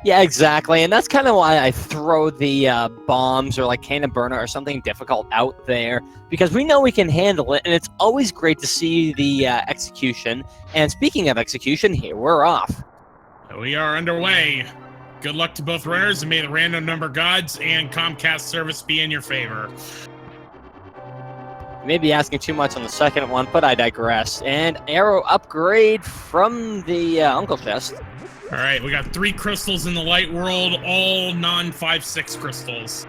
Yeah, exactly, and that's kind of why I throw the bombs or like cannon burner or something difficult out there, because we know we can handle it, and it's always great to see the execution. And speaking of execution, here we're off. We are underway. Good luck to both runners, and may the random number gods and Comcast service be in your favor. You may be asking too much on the second one, but I digress. And arrow upgrade from the Uncle Chest. All right, we got 3 crystals in the light world, all non-5/6 crystals.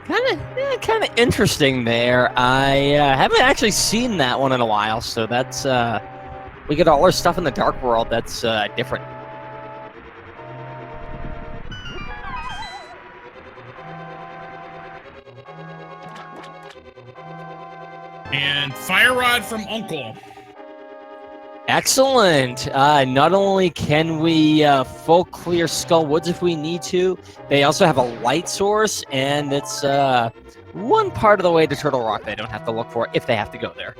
Kind of interesting there. I haven't actually seen that one in a while, so that's we get all our stuff in the dark world. That's different. And fire rod from Uncle. Excellent. Not only can we full clear Skull Woods if we need to, they also have a light source, and it's one part of the way to Turtle Rock they don't have to look for if they have to go there.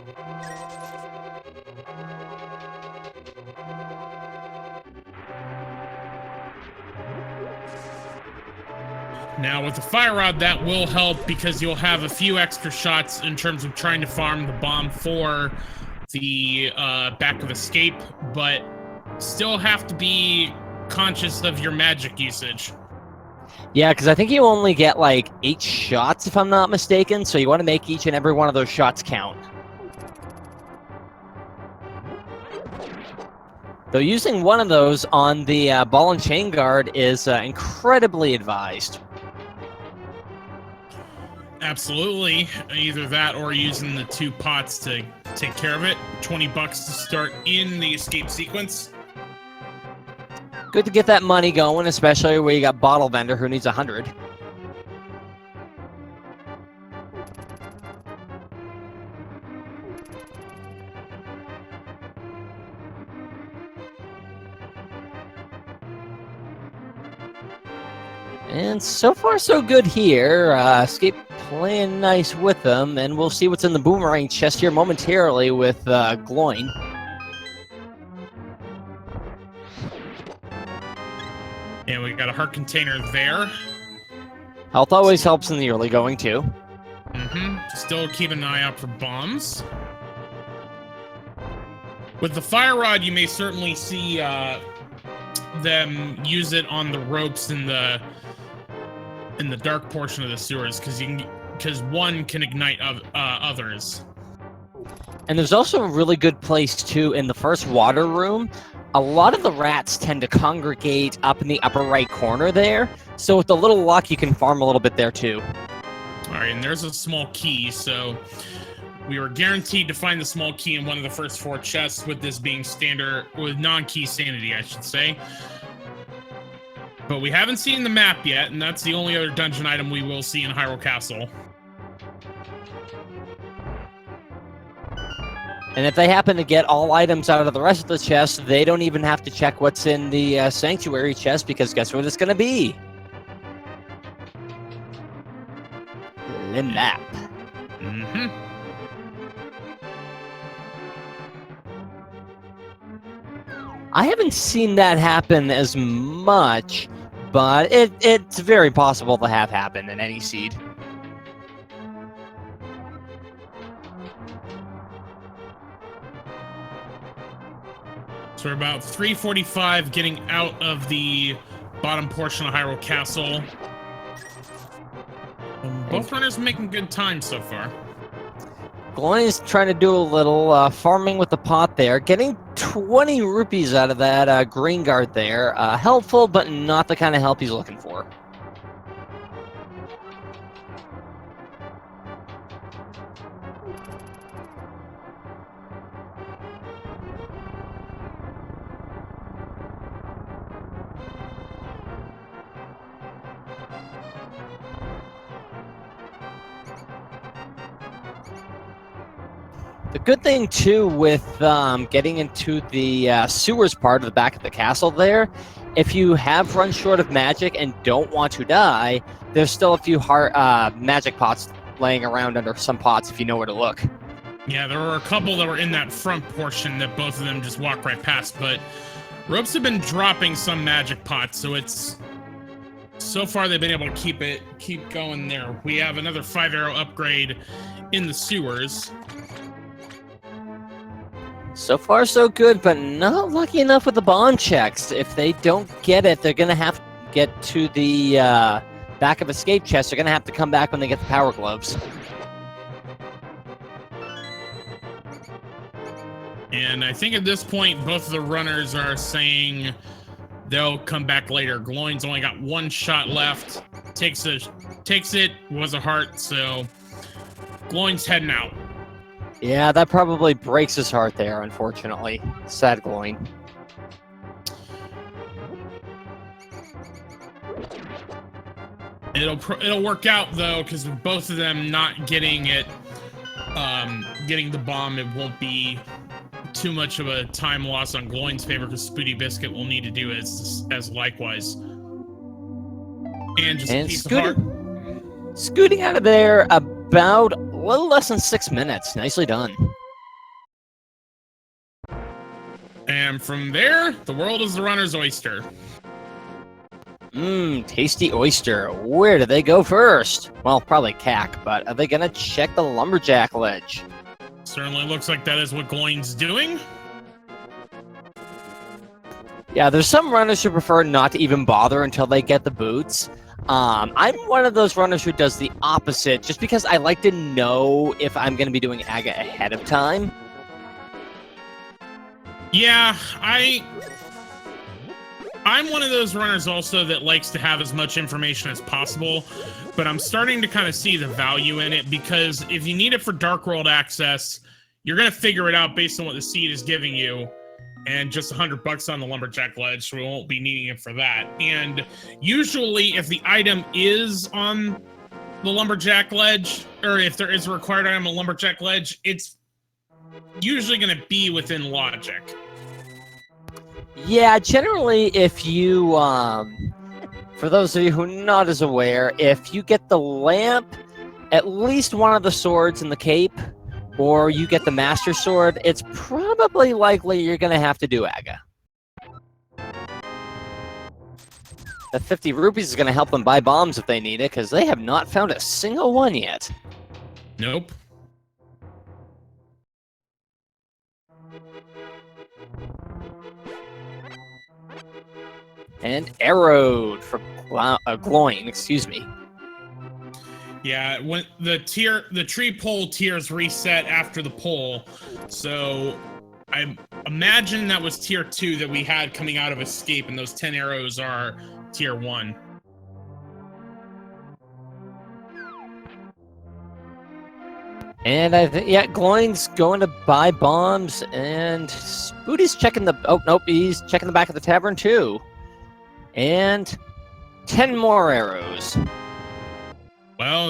Now, with the fire rod, that will help because you'll have a few extra shots in terms of trying to farm the bomb for the back of escape, but still have to be conscious of your magic usage. Yeah, because I think you only get like 8 shots, if I'm not mistaken, so you want to make each and every one of those shots count. Though using one of those on the ball and chain guard is incredibly advised. Absolutely. Either that or using the 2 pots to take care of it. $20 to start in the escape sequence. Good to get that money going, especially where you got Bottle Vendor who needs 100. And so far, so good here. Escape playing nice with them, and we'll see what's in the boomerang chest here momentarily with Gloin. And we got a heart container there. Health always helps in the early going, too. Still keep an eye out for bombs. With the fire rod, you may certainly see them use it on the ropes in the dark portion of the sewers, because one can ignite others. And there's also a really good place too in the first water room. A lot of the rats tend to congregate up in the upper right corner there, so with a little luck you can farm a little bit there too. All right, and there's a small key, so we were guaranteed to find the small key in one of the first 4 chests, with this being standard, with non-key sanity, I should say. But we haven't seen the map yet, and that's the only other dungeon item we will see in Hyrule Castle. And if they happen to get all items out of the rest of the chest, they don't even have to check what's in the Sanctuary chest, because guess what it's going to be? The map. I haven't seen that happen as much, but it's very possible to have happen in any seed. So we're about 3:45 getting out of the bottom portion of Hyrule Castle. Both runners making good time so far. Gloin is trying to do a little farming with the pot there, getting 20 rupees out of that green guard there. Helpful, but not the kind of help he's looking for. The good thing, too, with getting into the sewers part of the back of the castle there, if you have run short of magic and don't want to die, there's still a few magic pots laying around under some pots if you know where to look. Yeah, there were a couple that were in that front portion that both of them just walked right past, but Ropes have been dropping some magic pots, so it's... So far, they've been able to keep going there. We have another 5-arrow upgrade in the sewers. So far, so good, but not lucky enough with the bomb checks. If they don't get it, they're going to have to get to the back of escape chest. They're going to have to come back when they get the power gloves. And I think at this point, both of the runners are saying they'll come back later. Gloin's only got one shot left. Takes it, was a heart, so Gloin's heading out. Yeah, that probably breaks his heart there, unfortunately. Sad Gloin. It'll work out, though, because with both of them not getting it, getting the bomb, it won't be too much of a time loss on Gloin's favor, because SpootyBiscuit will need to do as likewise. And just a piece of heart. Scooting out of there about a little less than 6 minutes. Nicely done. And from there, the world is the runner's oyster. Tasty oyster. Where do they go first? Well, probably Cack, but are they gonna check the lumberjack ledge? Certainly looks like that is what Gloin's doing. Yeah, there's some runners who prefer not to even bother until they get the boots. I'm one of those runners who does the opposite, just because I like to know if I'm going to be doing Aga ahead of time. Yeah, I'm one of those runners also that likes to have as much information as possible, but I'm starting to kind of see the value in it, because if you need it for Dark World access, you're going to figure it out based on what the seed is giving you, and just $100 on the lumberjack ledge, so we won't be needing it for that. And usually, if the item is on the lumberjack ledge, or if there is a required item on the lumberjack ledge, it's usually going to be within logic. Yeah, generally, if you, for those of you who are not as aware, if you get the lamp, at least one of the swords in the cape, or you get the Master Sword, it's probably likely you're going to have to do Aga. The 50 rupees is going to help them buy bombs if they need it, because they have not found a single one yet. Nope. And arrowed for Gloin, excuse me. Yeah, when the tree pole tiers reset after the pole, so I imagine that was tier 2 that we had coming out of escape, and those 10 arrows are tier 1. And I think, yeah, Gloin's going to buy bombs, and Spooty's checking the, oh, nope, he's checking the back of the tavern too. And 10 more arrows. Well,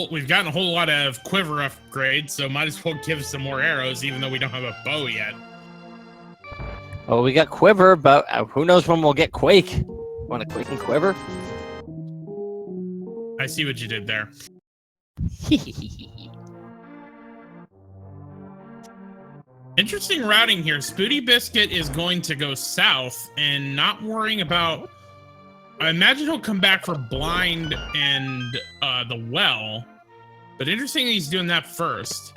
we've gotten a whole lot of quiver upgrades, so might as well give some more arrows, even though we don't have a bow yet. Well, we got quiver, but who knows when we'll get quake. Want a quake and quiver? I see what you did there. Interesting routing here. SpootyBiscuit is going to go south and not worrying about... I imagine he'll come back for blind and the well, but interesting he's doing that first.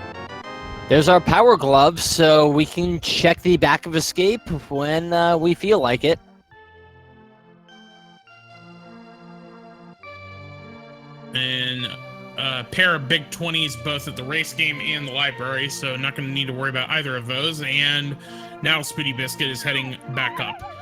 There's our power gloves, so we can check the back of escape when we feel like it. And a pair of big 20s both at the race game and the library, so not going to need to worry about either of those. And now SpootyBiscuit is heading back up.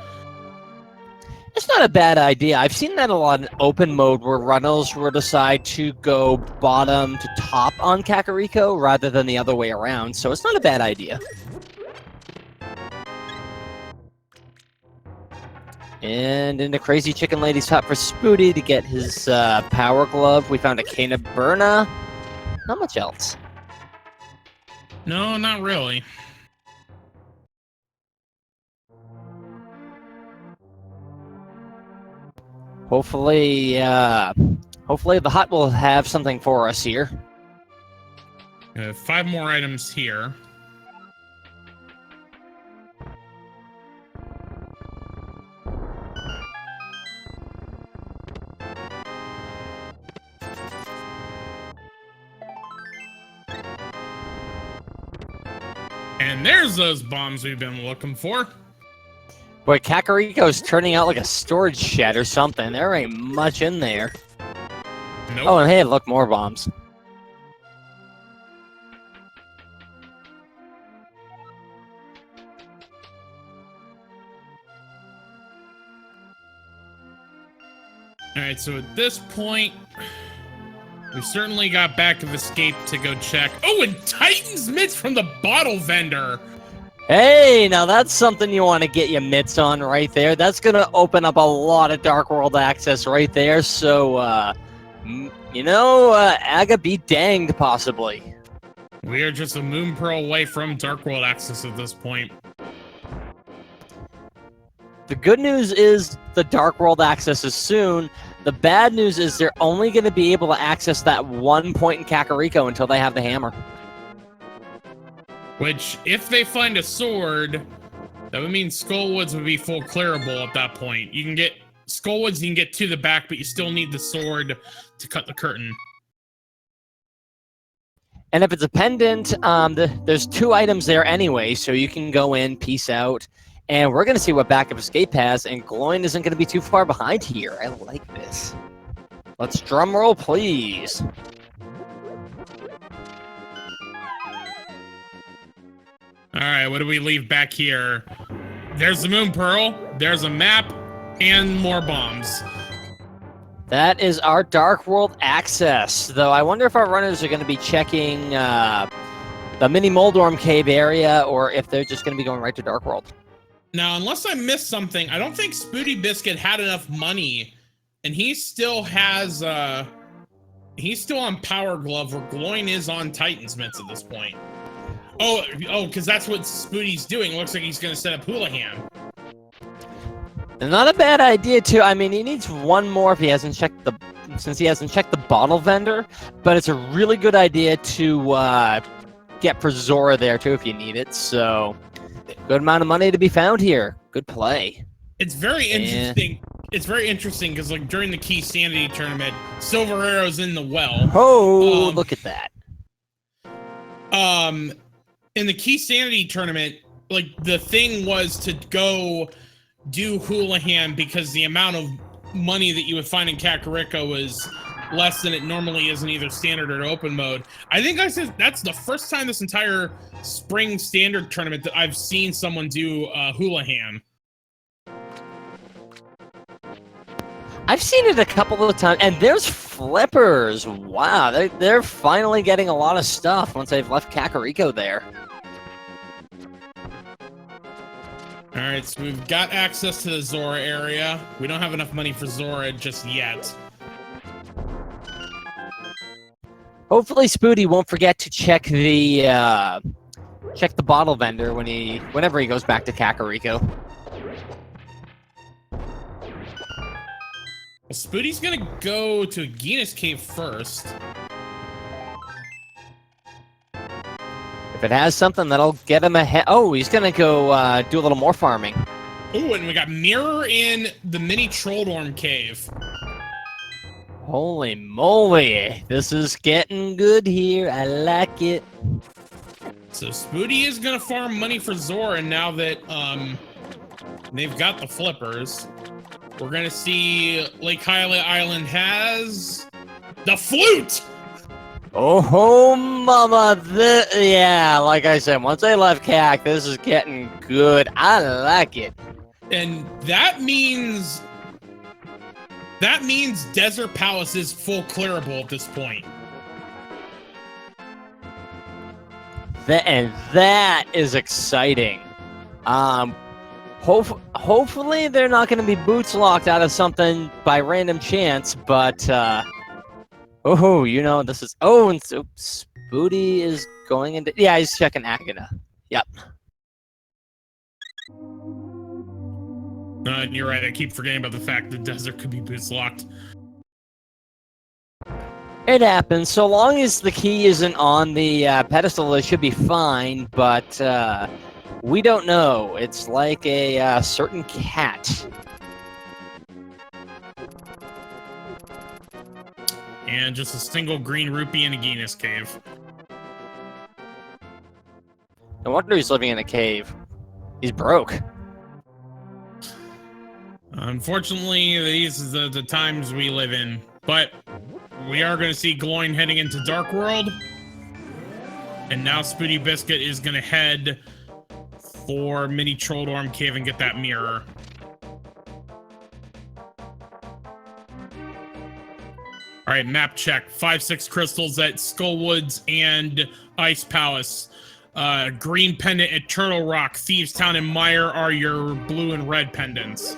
It's not a bad idea. I've seen that a lot in open mode where runners will decide to go bottom to top on Kakariko rather than the other way around, so it's not a bad idea. And into Crazy Chicken Lady's hut for Spooty to get his power glove. We found a cane of Burna. Not much else. No, not really. Hopefully the hut will have something for us here. 5 more items here. And there's those bombs we've been looking for. Boy, Kakariko's turning out like a storage shed or something. There ain't much in there. Nope. Oh, and hey, look, more bombs. Alright, so at this point, we certainly got back of escape to go check. Oh, and Titan's mitts from the bottle vendor. Hey, now that's something you want to get your mitts on right there. That's going to open up a lot of Dark World access right there. So, Aga be danged, possibly. We are just a moon pearl away from Dark World access at this point. The good news is the Dark World access is soon. The bad news is they're only going to be able to access that one point in Kakariko until they have the hammer. Which, if they find a sword, that would mean Skullwoods would be full clearable at that point. You can get Skullwoods, you can get to the back, but you still need the sword to cut the curtain. And if it's a pendant, there's 2 items there anyway, so you can go in, peace out. And we're going to see what Back of Escape has, and Gloin isn't going to be too far behind here. I like this. Let's drum roll, please. All right, what do we leave back here? There's the Moon Pearl, there's a map, and more bombs. That is our Dark World access, though I wonder if our runners are going to be checking the mini Moldorm cave area, or if they're just going to be going right to Dark World. Now, unless I missed something, I don't think SpootyBiscuit had enough money, and he still has, he's still on Power Glove, where Gloin is on Titan's mitts at this point. Oh, because that's what Spooty's doing. Looks like he's going to set up Houlihan. And not a bad idea, too. I mean, he needs one more if he hasn't checked since he hasn't checked the bottle vendor, but it's a really good idea to get for Zora there, too, if you need it. So, good amount of money to be found here. Good play. It's very interesting. It's very interesting because, like, during the Key Sanity tournament, Silver Arrow's in the well. Oh, look at that. In the Key Sanity tournament, like, the thing was to go do Houlihan because the amount of money that you would find in Kakariko was less than it normally is in either standard or open mode. I think I said that's the first time this entire spring standard tournament that I've seen someone do Houlihan. I've seen it a couple of times, and there's flippers. Wow, they're finally getting a lot of stuff once they've left Kakariko there. All right, so we've got access to the Zora area. We don't have enough money for Zora just yet. Hopefully, Spooty won't forget to check the bottle vendor whenever he goes back to Kakariko. Well, Spooty's gonna go to Aegina's cave first. If it has something that'll get him ahead. Oh, he's gonna go do a little more farming. Oh, and we got Mirror in the mini Trolldorm cave. Holy moly, this is getting good here. I like it. So Spooty is gonna farm money for Zora now that they've got the flippers. We're gonna see Lake Hylia Island has the flute. Oh, mama, yeah, like I said, once I left CAC, this is getting good. I like it. And that means Desert Palace is full clearable at this point. That is exciting. Hopefully they're not going to be boots locked out of something by random chance, but oh, this is and so Spooty is going into he's checking Agata. Yep. And you're right, I keep forgetting about the fact that Desert could be boots locked. It happens. So long as the key isn't on the pedestal, it should be fine, but we don't know. It's like a certain cat. And just a single green rupee in Aegina's cave. And wonder he's living in a cave. He's broke. Unfortunately, these are the times we live in. But we are going to see Gloin heading into Dark World. And now SpootyBiscuit is going to head for Mini Trolldorm Cave and get that mirror. All right, map check. 5-6 crystals at Skullwoods and Ice Palace. Green pendant at Turtle Rock. Thieves Town and Mire are your blue and red pendants.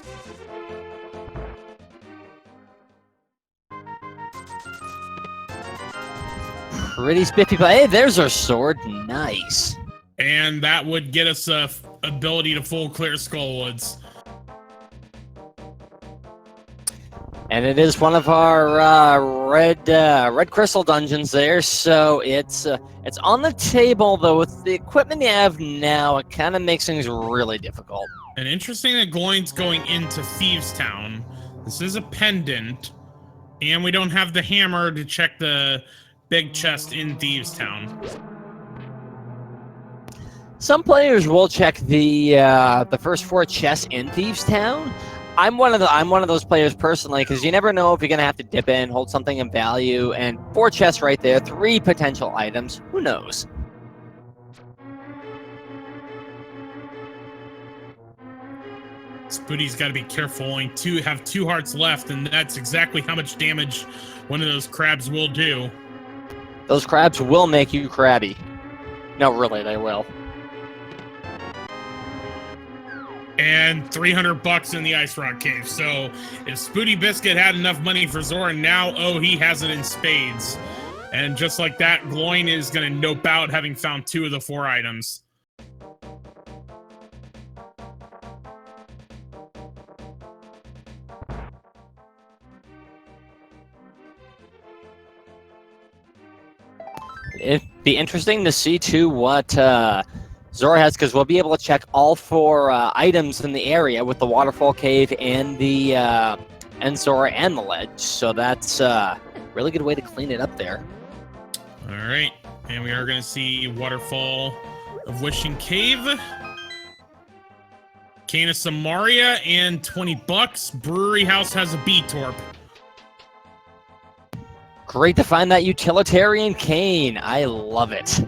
Pretty spiffy, but hey, there's our sword. Nice. And that would get us a ability to full clear Skullwoods. And it is one of our red crystal dungeons there, so it's on the table, though. With the equipment you have now, it kind of makes things really difficult. And interesting that Gloin's going into Thieves Town. This is a pendant, and we don't have the hammer to check the big chest in Thieves Town. Some players will check the first 4 chests in Thieves Town. I'm one of those players personally, because you never know if you're gonna have to dip in, hold something in value, and 4 chests right there, 3 potential items. Who knows? Spooty's got to be careful. Only have 2 hearts left, and that's exactly how much damage one of those crabs will do. Those crabs will make you crabby. No, really, they will. And $300 in the Ice Rock Cave. So if SpootyBiscuit had enough money for Zora, now, he has it in spades. And just like that, Gloin is going to nope out, having found 2 of the 4 items. It'd be interesting to see, too, what Zora has, because we'll be able to check all 4 items in the area with the Waterfall Cave and the and Zora and the ledge. So that's a really good way to clean it up there. All right, and we are going to see Waterfall of Wishing Cave, Cane of Samaria, and $20. Brewery House has a B-Torp. Great to find that utilitarian cane. I love it.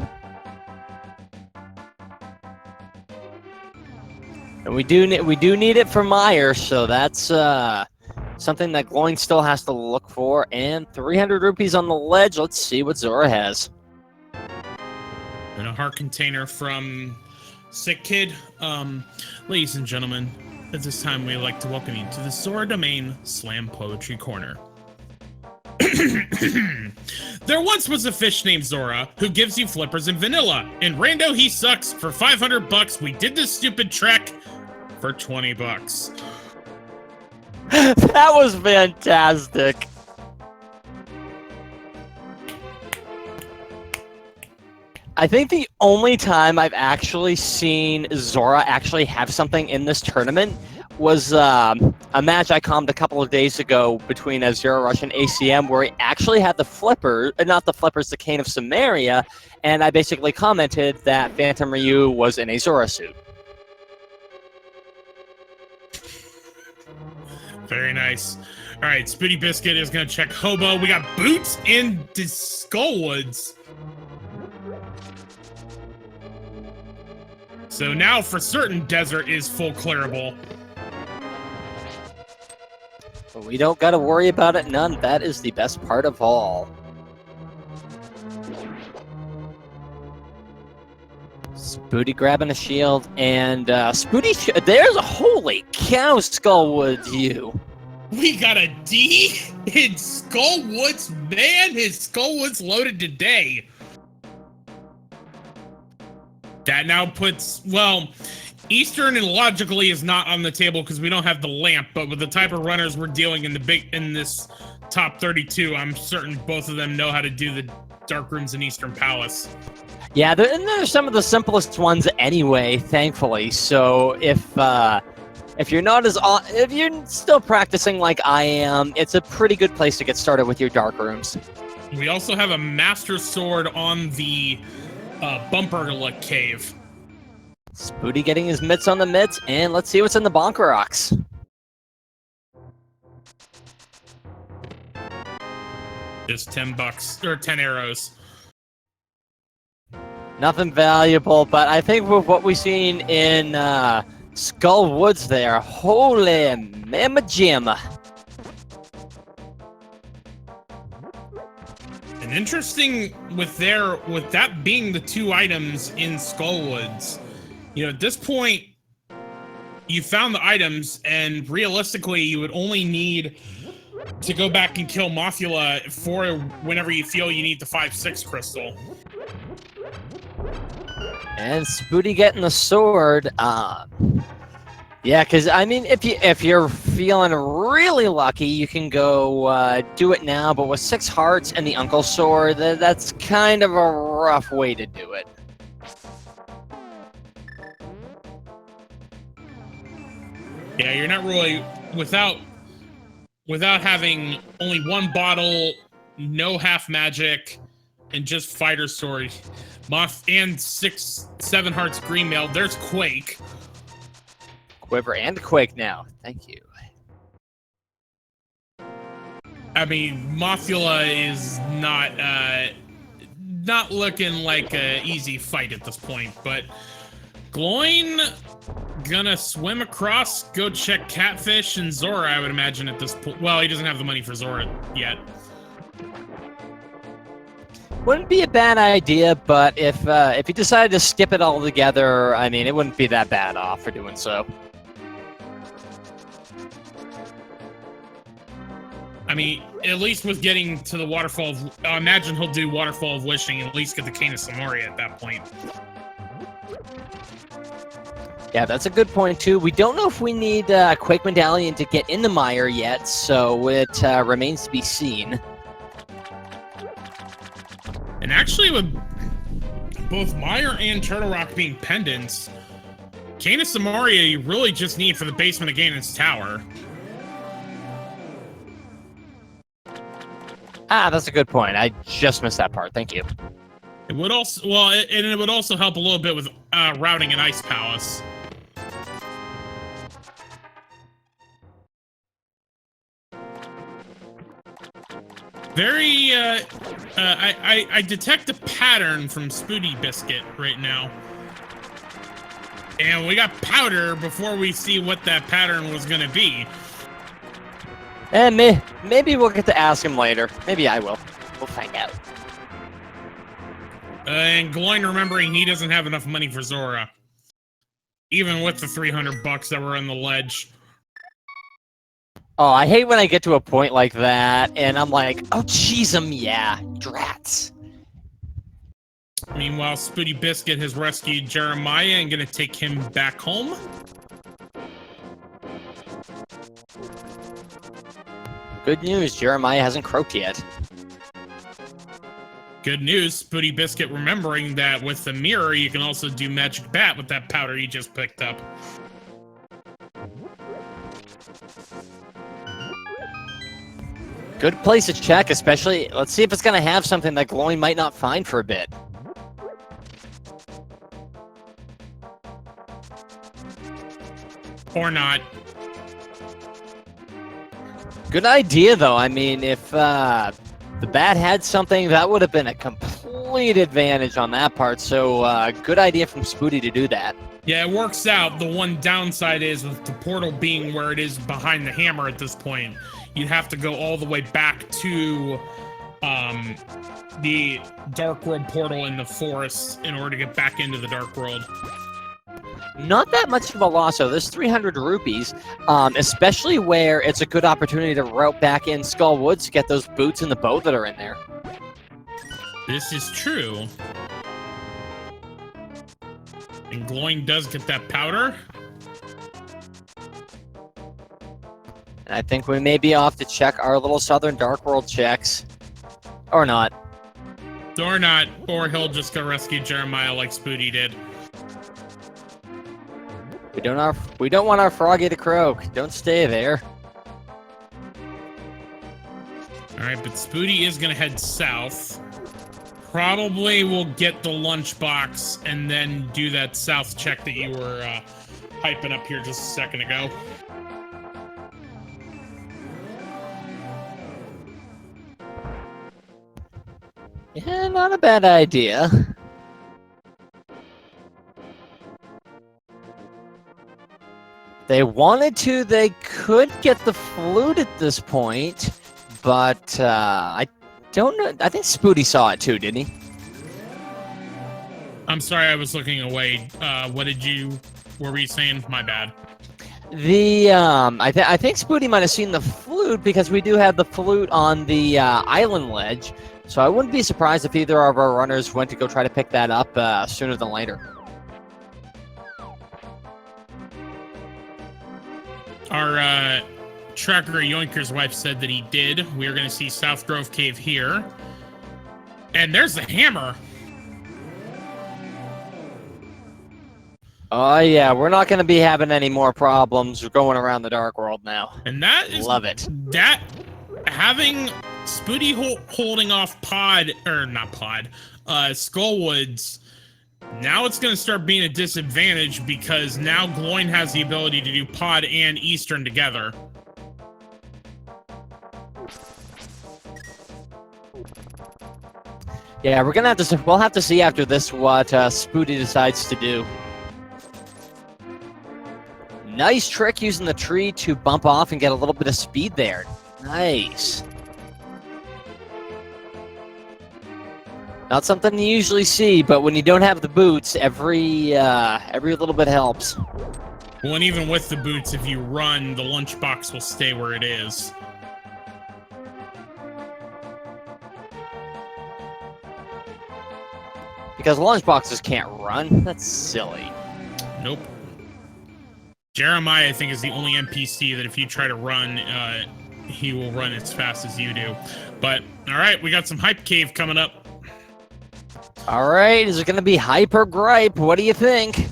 And we do need it for Mire, so that's something that Gloin still has to look for. And 300 rupees on the ledge. Let's see what Zora has. And a heart container from Sick Kid. Ladies and gentlemen, at this time we'd like to welcome you to the Zora Domain Slam Poetry Corner. There once was a fish named Zora who gives you flippers and vanilla. And Rando, he sucks. For $500, we did this stupid trek for $20. That was fantastic. I think the only time I've actually seen Zora actually have something in this tournament was a match I calmed a couple of days ago between Zero Rush and ACM, where he actually had the flipper, not the flippers, the Cane of Samaria, and I basically commented that Phantom Ryu was in a Zora suit. Very nice. All right, SpootyBiscuit is going to check Hobo. We got boots in the Skullwoods. So now for certain, Desert is full clearable. But we don't got to worry about it none. That is the best part of all. Spooty grabbing a shield, and Spooty, there's a holy cow Skullwoods you. We got a D in Skullwoods, man. His Skullwoods loaded today. That now puts, well, Eastern and logically is not on the table because we don't have the lamp, but with the type of runners we're dealing in this top 32, I'm certain both of them know how to do the dark rooms in Eastern Palace. Yeah, and they're some of the simplest ones anyway, thankfully. So if you're still practicing like I am, it's a pretty good place to get started with your dark rooms. We also have a Master Sword on the Bumper Cave. Spooty getting his mitts on the mitts, and let's see what's in the Bonker Rocks. Just $10 or 10 arrows. Nothing valuable, but I think with what we've seen in Skull Woods there, holy mamma jamma. And interesting with that being the 2 items in Skull Woods, you know, at this point, you found the items, and realistically, you would only need to go back and kill Mothula for whenever you feel you need the 5/6 crystal. And Spooty getting the sword. Yeah, because I mean, if you're feeling really lucky, you can go do it now. But with 6 hearts and the Uncle Sword, that's kind of a rough way to do it. Yeah, you're not really without having only 1 bottle, no half magic, and just fighter sword. Moth and 7 hearts green mail. There's Quake. Quiver and Quake now. Thank you. I mean, Mothula is not looking like an easy fight at this point, but Gloin gonna swim across, go check Catfish and Zora, I would imagine at this point. Well, he doesn't have the money for Zora yet. Wouldn't be a bad idea, but if you decided to skip it all together, I mean, it wouldn't be that bad off for doing so. I mean, at least with getting to the Waterfall of... I imagine he'll do Waterfall of Wishing and at least get the Cane of Sonoria at that point. Yeah, that's a good point, too. We don't know if we need Quake Medallion to get in the mire yet, so it remains to be seen. And actually, with both Mire and Turtle Rock being pendants, Cane of Sonoria you really just need for the basement of Ganon's Tower. Ah, that's a good point. I just missed that part. Thank you. It would also, well, it would also help a little bit with routing an Ice Palace. Very, I detect a pattern from SpootyBiscuit right now. And we got powder before we see what that pattern was gonna be. And maybe we'll get to ask him later. Maybe I will. We'll find out. And Gloin remembering he doesn't have enough money for Zora. Even with the $300 that were on the ledge. Oh, I hate when I get to a point like that, and I'm like, oh, jeez, yeah, drats. Meanwhile, SpootyBiscuit has rescued Jeremiah and gonna take him back home. Good news, Jeremiah hasn't croaked yet. Good news, SpootyBiscuit remembering that with the mirror, you can also do Magic Bat with that powder you just picked up. Good place to check, especially, let's see if it's going to have something that Gloin might not find for a bit. Or not. Good idea, though. I mean, if the bat had something, that would have been a complete advantage on that part. So, good idea from Spooty to do that. Yeah, it works out. The one downside is with the portal being where it is behind the hammer at this point, you'd have to go all the way back to the Dark World portal in the forest in order to get back into the Dark World. Not that much of a loss, though. There's 300 rupees, especially where it's a good opportunity to route back in Skull Woods to get those boots and the bow that are in there. This is true. And Gloin does get that powder. And I think we may be off to check our little Southern Dark World checks. Or not. Or not. Or he'll just go rescue Jeremiah like Spooty did. We don't want our Froggy to croak. Don't stay there. Alright, but Spooty is gonna head south. probably will get the lunchbox and then do that south check that you were hyping up here just a second ago. Yeah, not a bad idea. They wanted to, they could get the flute at this point, but I don't know. I think Spooty saw it too, didn't he? I'm sorry, I was looking away. What were you saying? My bad. I think Spooty might have seen the flute because we do have the flute on the island ledge, so I wouldn't be surprised if either of our runners went to go try to pick that up sooner than later. Our tracker Yoinker's wife said that he did. We are going to see South Grove Cave here. And there's the hammer. Oh, yeah. We're not going to be having any more problems going around the Dark World now. And that is... Love it. That... Having Spooty holding off Skullwoods, now it's going to start being a disadvantage because now Gloin has the ability to do Pod and Eastern together. Yeah, we're gonna have to. We'll have to see after this what Spooty decides to do. Nice trick using the tree to bump off and get a little bit of speed there. Nice. Not something you usually see, but when you don't have the boots, every little bit helps. Well, and even with the boots, if you run, the lunchbox will stay where it is. Because lunchboxes can't run. That's silly. Nope. Jeremiah, I think, is the only NPC that if you try to run, he will run as fast as you do. But, all right, we got some Hype Cave coming up. All right, is it going to be Hype or Gripe? What do you think?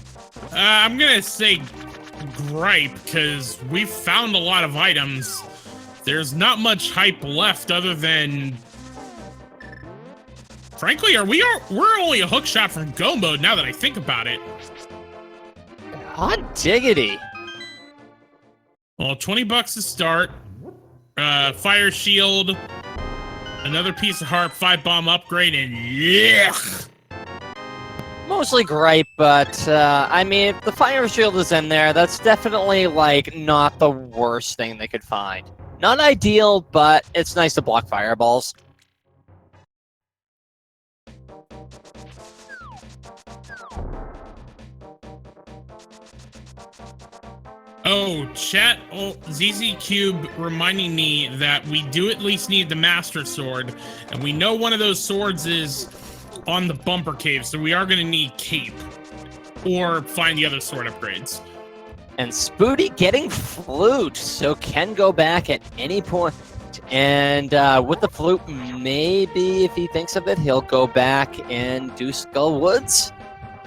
I'm going to say Gripe, because we've found a lot of items. There's not much hype left other than... Frankly, we're only a hook shot from go mode now that I think about it. Hot diggity. Well, $20 to start. Fire shield. Another piece of harp, 5-bomb upgrade, and yeah. Mostly Gripe, but I mean, if the fire shield is in there, that's definitely like not the worst thing they could find. Not ideal, but it's nice to block fireballs. Oh, chat. Oh, ZZ Cube reminding me that we do at least need the Master Sword, and we know one of those swords is on the Bumper Cave, so we are going to need Cape or find the other sword upgrades. And Spooty getting Flute, so can go back at any point. And with the Flute, maybe if he thinks of it, he'll go back and do Skullwoods.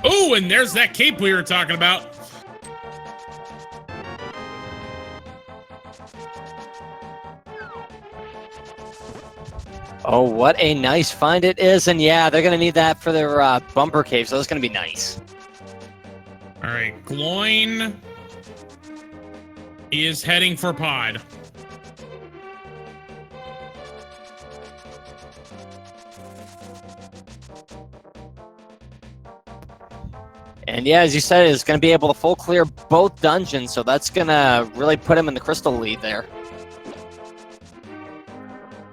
Oh, and there's that Cape we were talking about. Oh, what a nice find it is. And yeah, they're going to need that for their Bumper Cave, so that's going to be nice. All right, Gloin is heading for Pod. And yeah, as you said, it's going to be able to full clear both dungeons, so that's going to really put him in the crystal lead there.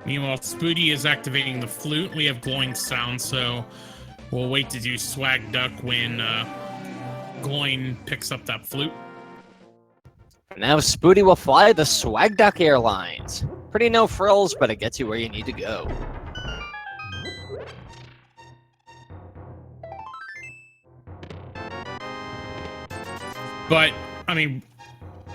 Meanwhile, Spooty is activating the flute. We have glowing sound, so we'll wait to do Swag Duck when Gloin picks up that flute. Now Spooty will fly the Swag Duck Airlines. Pretty no frills, but it gets you where you need to go. But, I mean,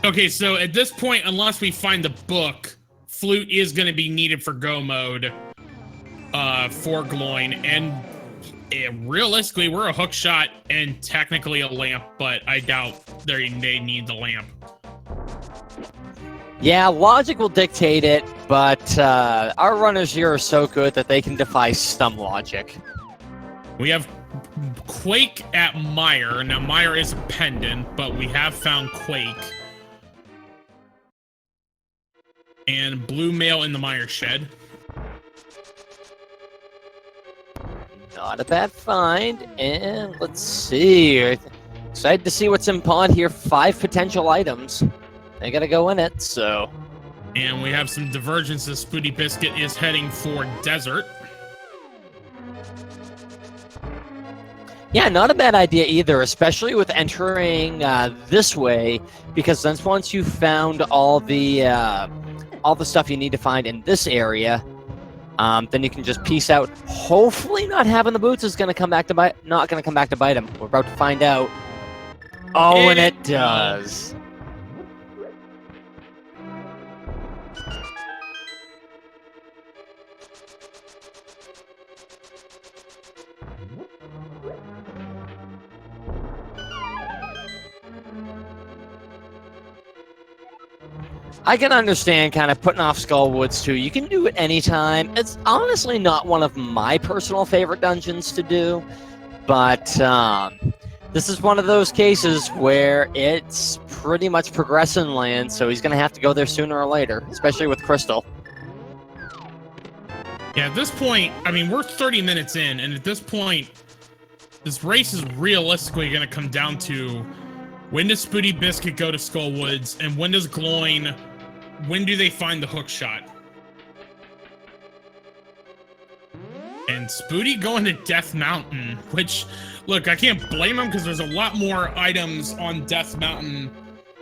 okay, so at this point, unless we find the book, flute is going to be needed for go mode for Gloin, and realistically, we're a hook shot and technically a lamp, but I doubt they need the lamp. Yeah, logic will dictate it, but our runners here are so good that they can defy some logic. We have Quake at Mire. Now, Mire is a pendant, but we have found Quake. And Blue Mail in the Mire Shed. Not a bad find. And let's see. Excited to see what's in pod here. 5 potential items. They gotta go in it, so. And we have some divergences. SpootyBiscuit is heading for Desert. Yeah, not a bad idea either, especially with entering this way, because then once you've found all the stuff you need to find in this area, then you can just peace out. Hopefully, not having the boots is going to come back to bite. Not going to come back to bite him. We're about to find out. Oh, and it does. I can understand kind of putting off Skullwoods too. You can do it anytime. It's honestly not one of my personal favorite dungeons to do, but this is one of those cases where it's pretty much progressing land, so he's going to have to go there sooner or later, especially with Crystal. Yeah, at this point, I mean, we're 30 minutes in, and at this point, this race is realistically going to come down to when does SpootyBiscuit go to Skullwoods, and when does Gloin, when do they find the hook shot? And Spooty going to Death Mountain, which, look, I can't blame him because there's a lot more items on Death Mountain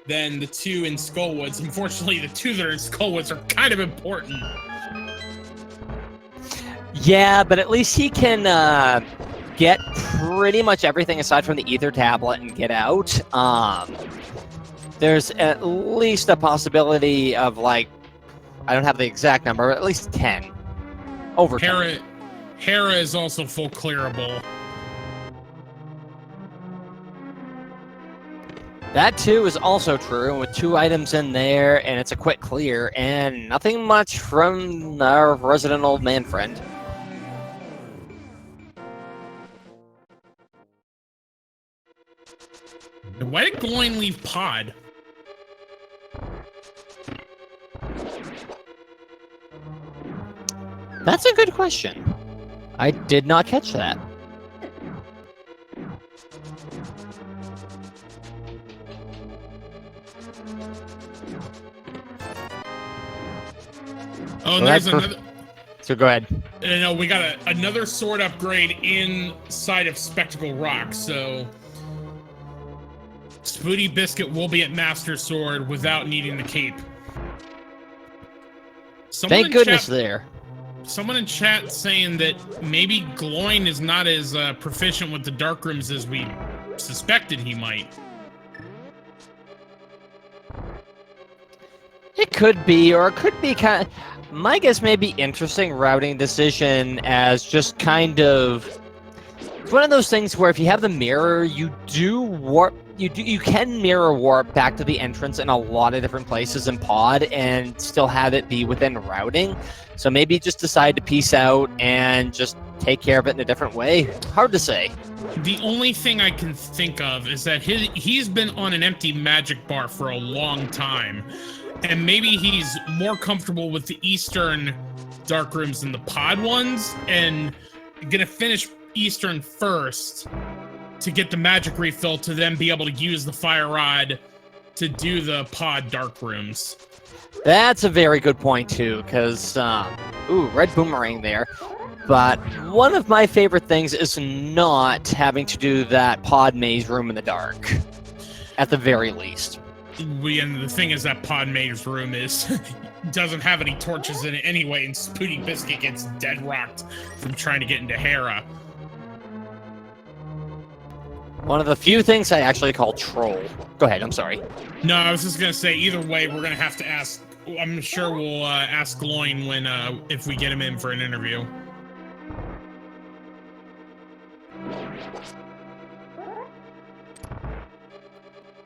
than the 2 in Skullwoods. Unfortunately, the 2 that are in Skullwoods are kind of important. Yeah, but at least he can get pretty much everything aside from the ether tablet and get out. There's at least a possibility of, like, I don't have the exact number, but at least 10. Over 10. Hera is also full clearable. That too is also true, with 2 items in there, and it's a quick clear, and nothing much from our resident old man friend. Why did Gloin leave Pod? That's a good question. I did not catch that. Oh, and there's another. So go ahead. No, we got another sword upgrade inside of Spectacle Rock, so SpootyBiscuit will be at Master Sword without needing the cape. Thank goodness there. Someone in chat saying that maybe Gloin is not as proficient with the dark rooms as we suspected he might. It could be, or it could be kind of... My guess may be interesting routing decision as just kind of... It's one of those things where if you have the mirror, you do warp... You can mirror warp back to the entrance in a lot of different places in pod and still have it be within routing. So maybe just decide to peace out and just take care of it in a different way. Hard to say. The only thing I can think of is that he's been on an empty magic bar for a long time. And maybe he's more comfortable with the Eastern dark rooms than the pod ones, and gonna finish Eastern first to get the magic refill to then be able to use the fire rod to do the pod dark rooms. That's a very good point too, because ooh, red boomerang there. But one of my favorite things is not having to do that pod maze room in the dark, at the very least. And the thing is that pod maze room doesn't have any torches in it anyway, and SpootyBiscuit gets dead rocked from trying to get into Hera. One of the few things I actually call troll. Go ahead, I'm sorry. No, I was just gonna say, either way, we're gonna have to ask. I'm sure we'll ask Gloin when if we get him in for an interview.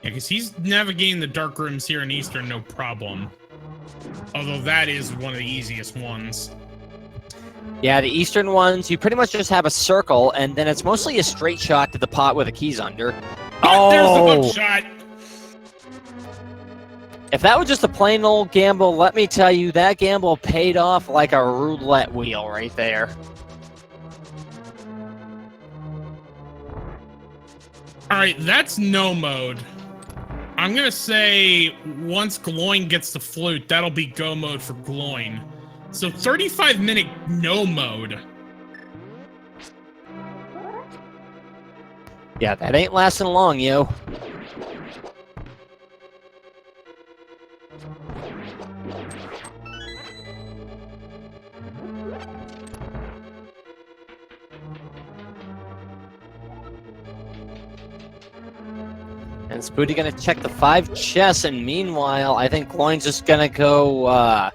Yeah, because he's navigating the dark rooms here in Eastern, no problem. Although that is one of the easiest ones. Yeah, the eastern ones, you pretty much just have a circle, and then it's mostly a straight shot to the pot with the keys under. But there's the hook shot. If that was just a plain old gamble, let me tell you, that gamble paid off like a roulette wheel right there. All right, that's no mode. I'm going to say once Gloin gets the flute, that'll be go mode for Gloin. So 35-minute no mode. Yeah, that ain't lasting long, yo. And Spooty gonna check the 5 chests, and meanwhile, I think Gloin's just gonna go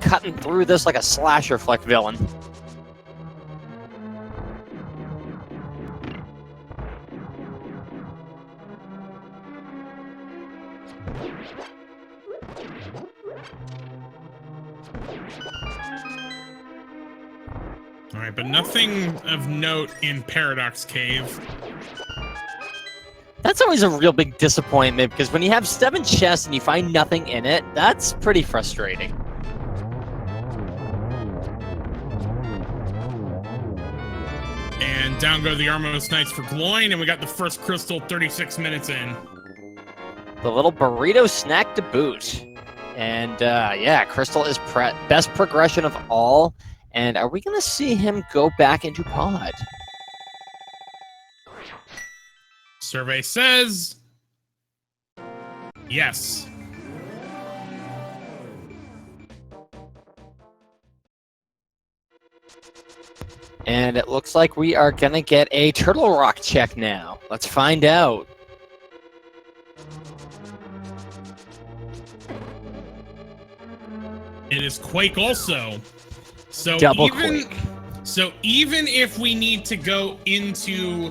cutting through this like a slasher flick villain. All right, but nothing of note in Paradox Cave. That's always a real big disappointment, because when you have 7 chests and you find nothing in it, that's pretty frustrating. And down go the Armos Knights for Gloin, and we got the first crystal 36 minutes in. The little burrito snack to boot. And yeah, Crystal is best progression of all. And are we going to see him go back into pod? Survey says yes. And it looks like we are going to get a Turtle Rock check now. Let's find out. It is Quake also. So Double Quake. So even if we need to go into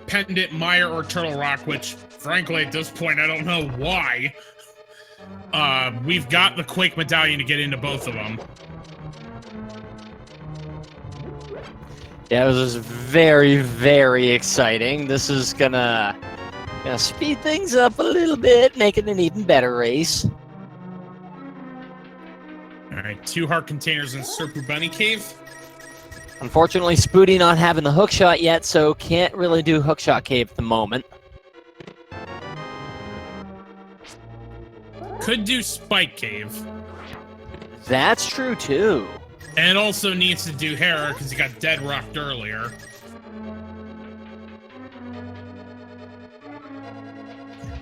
Pendant, Mire, or Turtle Rock, which frankly at this point I don't know why, we've got the Quake medallion to get into both of them. Yeah, this is very, very exciting. This is gonna speed things up a little bit, make it an even better race. All right, 2 heart containers in Serpu Bunny Cave. Unfortunately, Spooty not having the hookshot yet, so can't really do hookshot cave at the moment. Could do Spike Cave. That's true, too. And it also needs to do Hera because he got dead rocked earlier.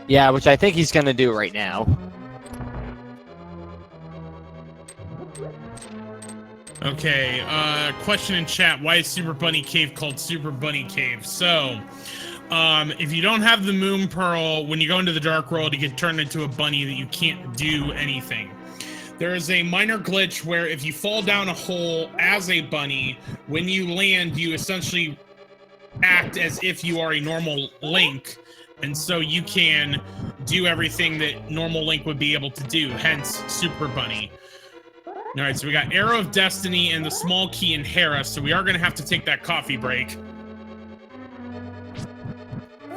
Yeah, which I think he's going to do right now. Okay, question in chat. Why is Super Bunny Cave called Super Bunny Cave? So, if you don't have the Moon Pearl, when you go into the Dark World, you get turned into a bunny that you can't do anything. There is a minor glitch where if you fall down a hole as a bunny, when you land, you essentially act as if you are a normal Link, and so you can do everything that normal Link would be able to do, hence Super Bunny. All right, so we got Arrow of Destiny and the small key in Hera, so we are going to have to take that coffee break.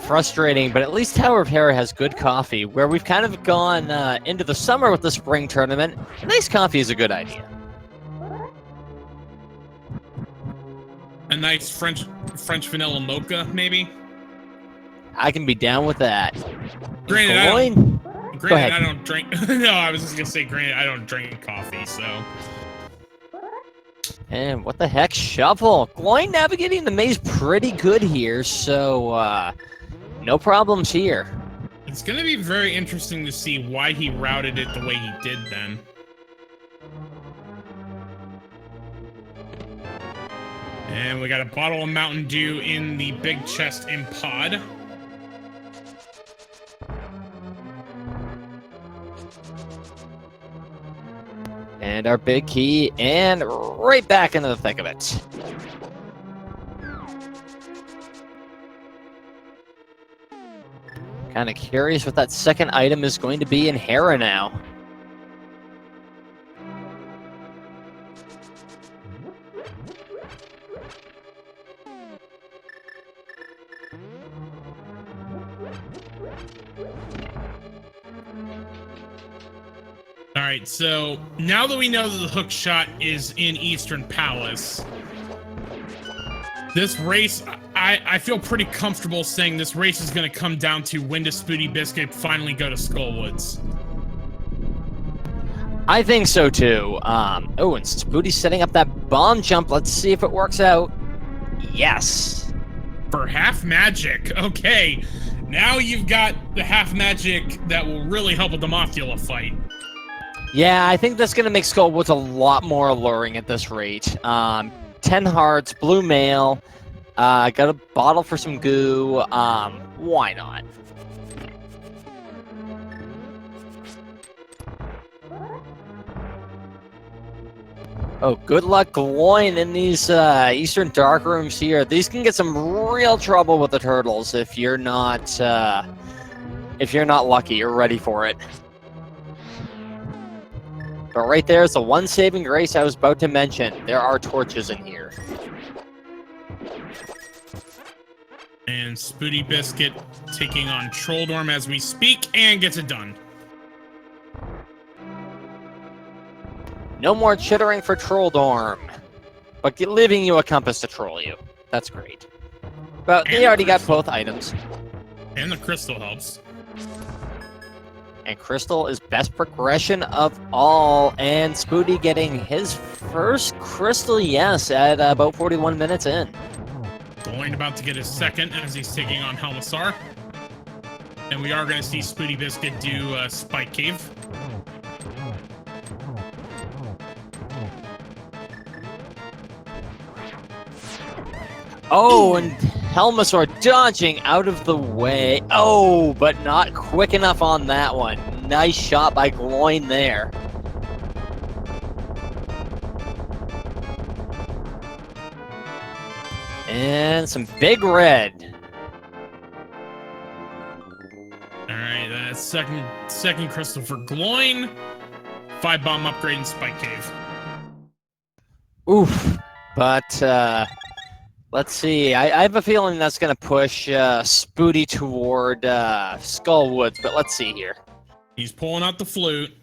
Frustrating, but at least Tower of Hera has good coffee. Where we've kind of gone into the summer with the spring tournament, nice coffee is a good idea. A nice French vanilla mocha, maybe? I can be down with that. Granted, I don't drink. No, I was just gonna say, granted, I don't drink coffee, so. And what the heck, Shovel? Gloin navigating the maze pretty good here, so no problems here. It's gonna be very interesting to see why he routed it the way he did then. And we got a bottle of Mountain Dew in the big chest in pod. And our big key, and right back into the thick of it. Kind of curious what that second item is going to be in Hera now. All right, so now that we know that the hook shot is in Eastern Palace, this race, I feel pretty comfortable saying this race is going to come down to when does SpootyBiscuit finally go to Skullwoods. I think so too. Oh, and Spooty's setting up that bomb jump. Let's see if it works out. Yes. For half magic. Okay. Now you've got the half magic that will really help with the Mothula fight. Yeah, I think that's going to make Skullwoods a lot more alluring at this rate. 10 hearts, blue mail, got a bottle for some goo. Why not? Oh, good luck gloin in these Eastern Dark Rooms here. These can get some real trouble with the turtles if you're not lucky or ready for it. But right there is the one saving grace I was about to mention. There are torches in here. And SpootyBiscuit taking on Trolldorm as we speak and gets it done. No more chittering for Trolldorm, but leaving you a compass to troll you. That's great. But they already got both items. And the crystal helps. And Crystal is best progression of all, and Spooty getting his first Crystal yes at about 41 minutes in. Gloin about to get his second as he's taking on Helmasaur. And we are going to see SpootyBiscuit do Spike Cave. Oh, and Helmasaur dodging out of the way. Oh, but not quick enough on that one. Nice shot by Gloin there. And some big red. All right, that's second crystal for Gloin. 5 bomb upgrade and Spike Cave. Oof. But, let's see. I have a feeling that's going to push Spooty toward Skullwoods, but let's see here. He's pulling out the flute.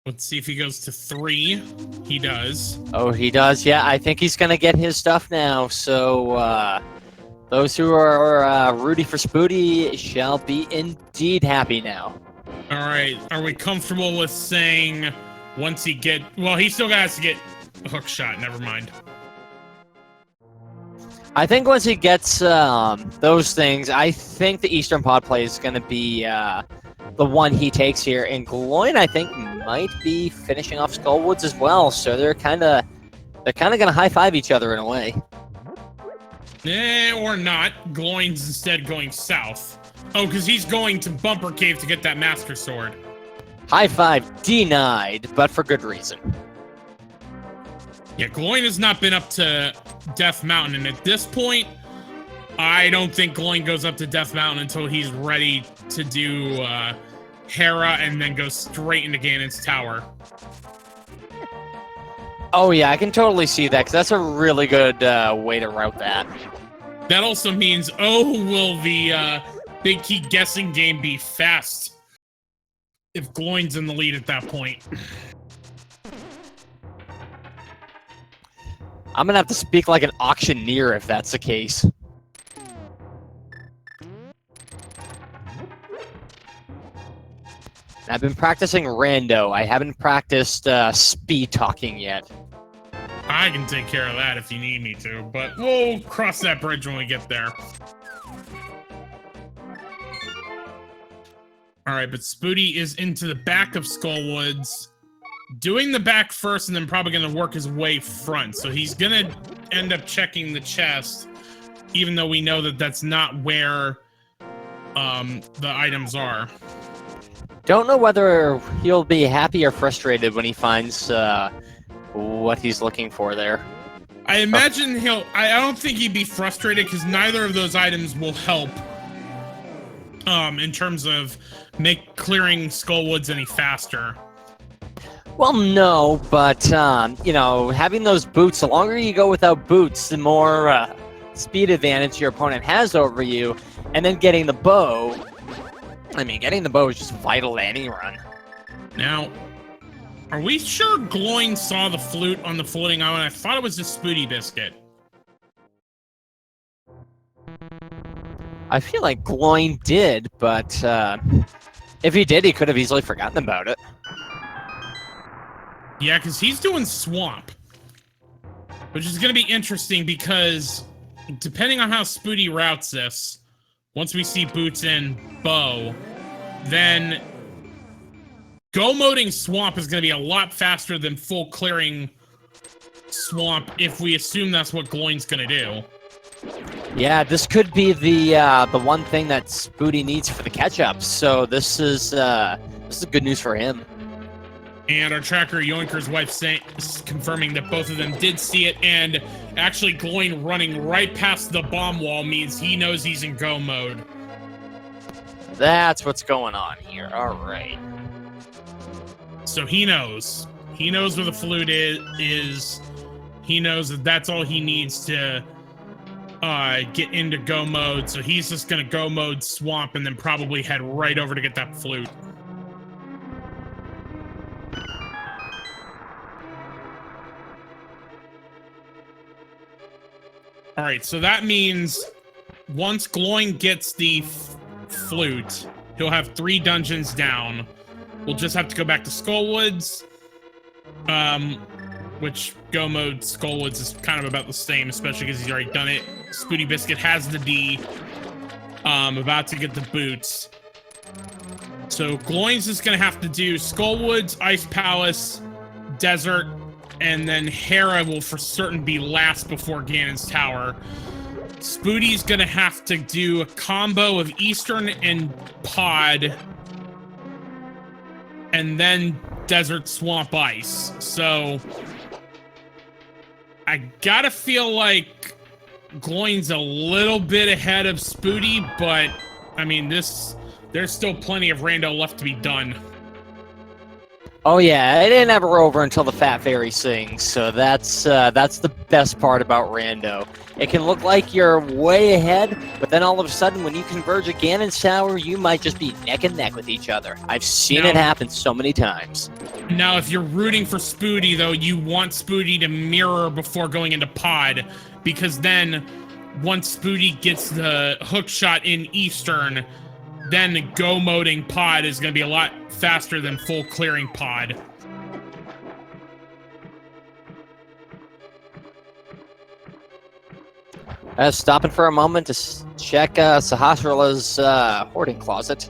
Let's see if he goes to 3. He does. Oh, he does. Yeah, I think he's going to get his stuff now. So those who are rooting for Spooty shall be indeed happy now. All right. Are we comfortable with saying once he get... Well, he still has to get a hook shot. Never mind. I think once he gets those things, I think the Eastern Pod play is going to be the one he takes here. And Gloin, I think, might be finishing off Skullwoods as well. So they're kind of going to high-five each other in a way. Or not. Gloin's instead going south. Oh, because he's going to Bumper Cave to get that Master Sword. High five denied, but for good reason. Yeah, Gloin has not been up to Death Mountain, and at this point, I don't think Gloin goes up to Death Mountain until he's ready to do Hera and then go straight into Ganon's Tower. Oh yeah, I can totally see that, because that's a really good way to route that. That also means, will the Big Key guessing game be fast if Gloin's in the lead at that point? I'm going to have to speak like an auctioneer if that's the case. I've been practicing rando. I haven't practiced speed talking yet. I can take care of that if you need me to, but we'll cross that bridge when we get there. All right, but Spooty is into the back of Skullwoods, doing the back first, and then probably going to work his way front. So he's going to end up checking the chest, even though we know that that's not where the items are. Don't know whether he'll be happy or frustrated when he finds what he's looking for there. I imagine I don't think he'd be frustrated because neither of those items will help in terms of clearing Skullwoods any faster. Well, no, but you know, having those boots, the longer you go without boots, the more speed advantage your opponent has over you, and then getting the bow. I mean, getting the bow is just vital to any run. Now, are we sure Gloin saw the flute on the floating island? I thought it was just SpootyBiscuit. I feel like gloin did, but if he did, he could have easily forgotten about it. Yeah, because he's doing swamp, which is going to be interesting because depending on how Spooty routes this, once we see boots in bow, then go-moding swamp is going to be a lot faster than full clearing swamp if we assume that's what Gloin's going to do. Yeah, this could be the one thing that Spooty needs for the catch-up. So this is good news for him. And our tracker Yoinker's wife confirming that both of them did see it, and actually Gloin running right past the bomb wall means he knows he's in go mode. That's what's going on here. All right. So he knows. He knows where the flute is. He knows that that's all he needs to get into go mode. So he's just going to go mode swamp and then probably head right over to get that flute. All right, so that means once Gloin gets the flute, he'll have 3 dungeons down. We'll just have to go back to Skullwoods, which go mode Skullwoods is kind of about the same, especially because he's already done it. SpootyBiscuit has the D, about to get the boots. So Gloin's just gonna have to do Skullwoods, Ice Palace, Desert, and then Hera will for certain be last before Ganon's Tower. Spooty's gonna have to do a combo of Eastern and Pod, and then Desert, Swamp, Ice. So I gotta feel like Gloin's a little bit ahead of Spooty, but I mean, there's still plenty of Rando left to be done. Oh yeah, it ain't ever over until the Fat Fairy sings, so that's the best part about Rando. It can look like you're way ahead, but then all of a sudden when you converge at Ganon's Tower, you might just be neck and neck with each other. I've seen it happen so many times. Now, if you're rooting for Spooty, though, you want Spooty to mirror before going into Pod, because then once Spooty gets the hook shot in Eastern, then the go-moding Pod is going to be a lot faster than full clearing Pod. Stopping for a moment to check Sahasrara's hoarding closet.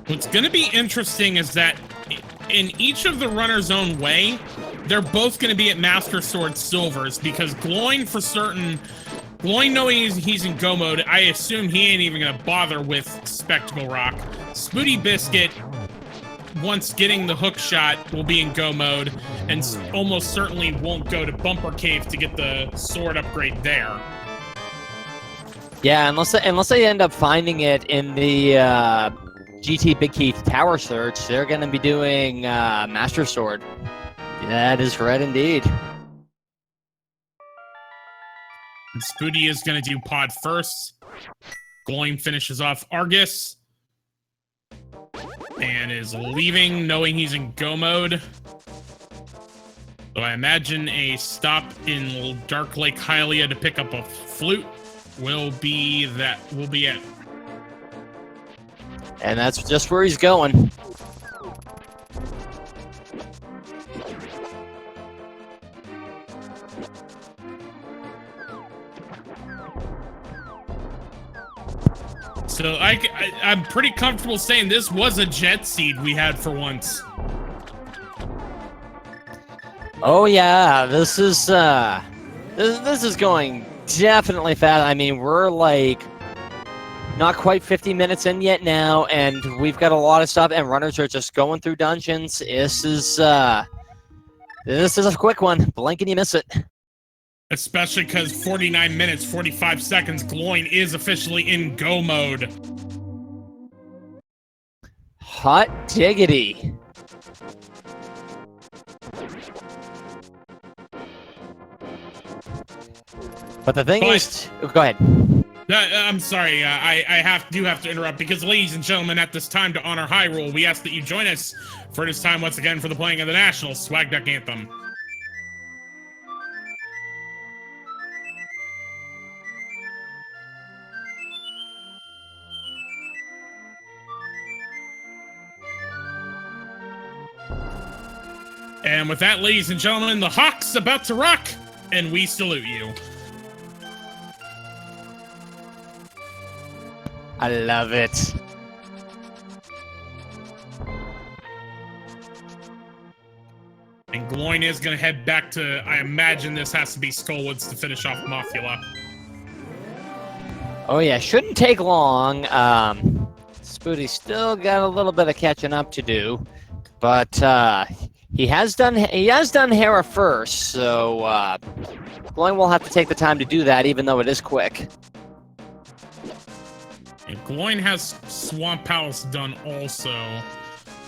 What's going to be interesting is that in each of the runner's own way, they're both going to be at Master Sword Silvers, because Gloin for certain, Gloin knowing he's in go mode, I assume he ain't even going to bother with Spectacle Rock. SpootyBiscuit, once getting the hook shot, will be in go mode, and almost certainly won't go to Bumper Cave to get the sword upgrade there. Yeah, unless they end up finding it in the GT Big Key Tower Search, they're going to be doing Master Sword. That is right indeed. And Spooty is going to do Pod first. Gloin finishes off Argus. And is leaving, knowing he's in go mode. So I imagine a stop in Dark Lake Hylia to pick up a flute will be it. And that's just where he's going. So I'm pretty comfortable saying this was a jet seed we had for once. Oh yeah, this is going definitely fast. I mean, we're like Not quite 50 minutes in yet now, and we've got a lot of stuff, and runners are just going through dungeons. This is a quick one. Blink and you miss it. Especially because 49 minutes, 45 seconds, Gloin is officially in go mode. Hot diggity. But the thing is, go ahead. I'm sorry, I do have to interrupt because, ladies and gentlemen, at this time to honor Hyrule, we ask that you join us for this time once again for the playing of the national Swag Duck Anthem. And with that, ladies and gentlemen, the Hawk's about to rock, and we salute you. I love it. And Gloin is going to head back to, I imagine this has to be Skullwoods to finish off Mothula. Oh yeah, shouldn't take long. Spooty still got a little bit of catching up to do, but he has done Hera first, so Gloin will have to take the time to do that, even though it is quick. And Gloin has Swamp Palace done also.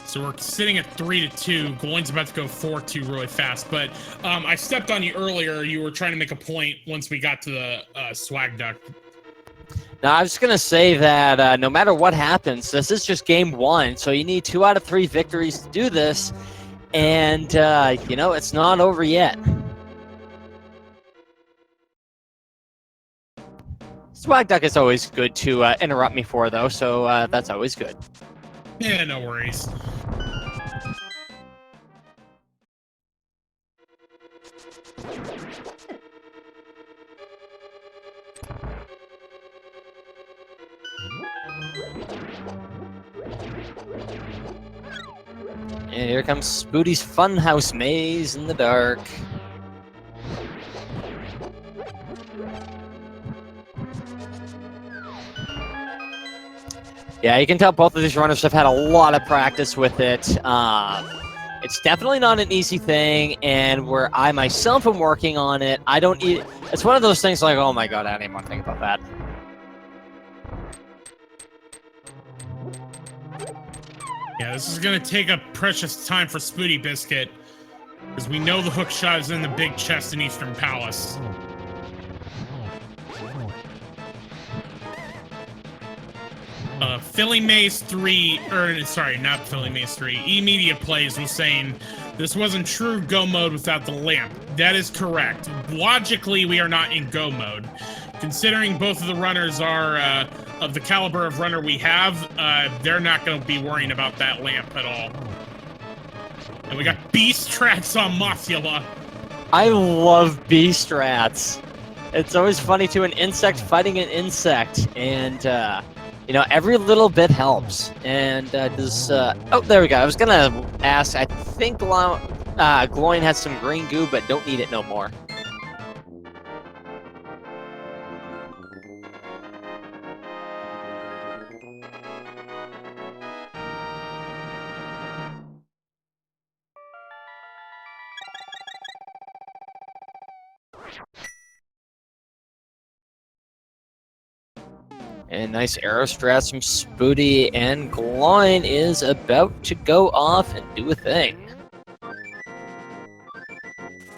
So we're sitting at 3-2. Gloin's about to go 4-2 really fast. But I stepped on you earlier. You were trying to make a point once we got to the Swag Duck. Now, I was going to say that no matter what happens, this is just game one. So you need 2 out of 3 victories to do this. And, you know, it's not over yet. Swag Duck is always good to interrupt me for, though, so that's always good. Yeah, no worries. And here comes Spooty's Funhouse Maze in the dark. Yeah, you can tell both of these runners have had a lot of practice with it. It's definitely not an easy thing, and where I myself am working on it, I don't need... It's one of those things like, oh my god, I didn't even want to think about that. Yeah, this is going to take up precious time for SpootyBiscuit, because we know the hook shot is in the big chest in Eastern Palace. Philly Maze 3, or sorry, not Philly Maze 3, E-Media Plays was saying this wasn't true go mode without the lamp. That is correct. Logically, we are not in go mode. Considering both of the runners are of the caliber of runner we have, they're not going to be worrying about that lamp at all. And we got B-strats on Mothula. I love B-strats. It's always funny to an insect fighting an insect, and you know, every little bit helps. And does oh, there we go. I was gonna ask. I think Gloin has some green goo, but don't need it no more. And nice arrow strats from Spooty, and Gloin is about to go off and do a thing.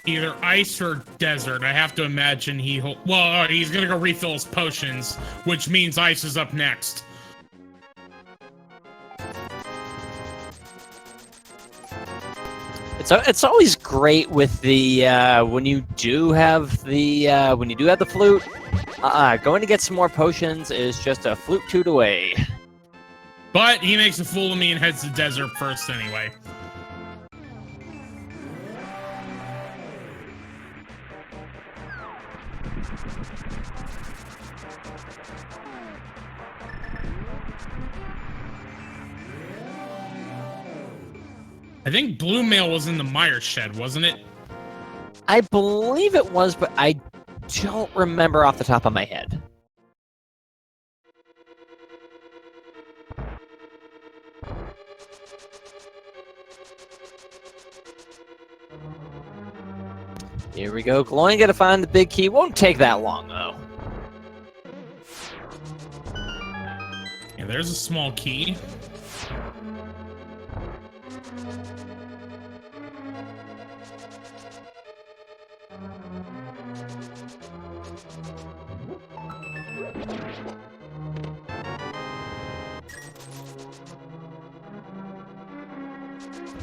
Either ice or desert. I have to imagine he's gonna go refill his potions, which means ice is up next. It's always great with the when you do have the flute. Going to get some more potions is just a flute toot away. But he makes a fool of me and heads to desert first anyway. I think Blue Mail was in the Mire Shed, wasn't it? I believe it was, but I don't remember off the top of my head. Here we go. Gloin got to find the big key. Won't take that long, though. Yeah, there's a small key.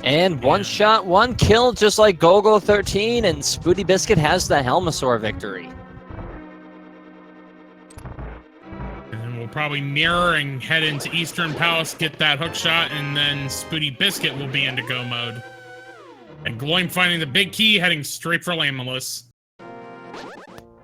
And one shot, one kill, just like Golgo 13, and SpootyBiscuit has the Helmosaur victory. And then we'll probably mirror and head into Eastern Palace, get that hook shot, and then SpootyBiscuit will be into go mode. And Gloin finding the big key, heading straight for Lamulus.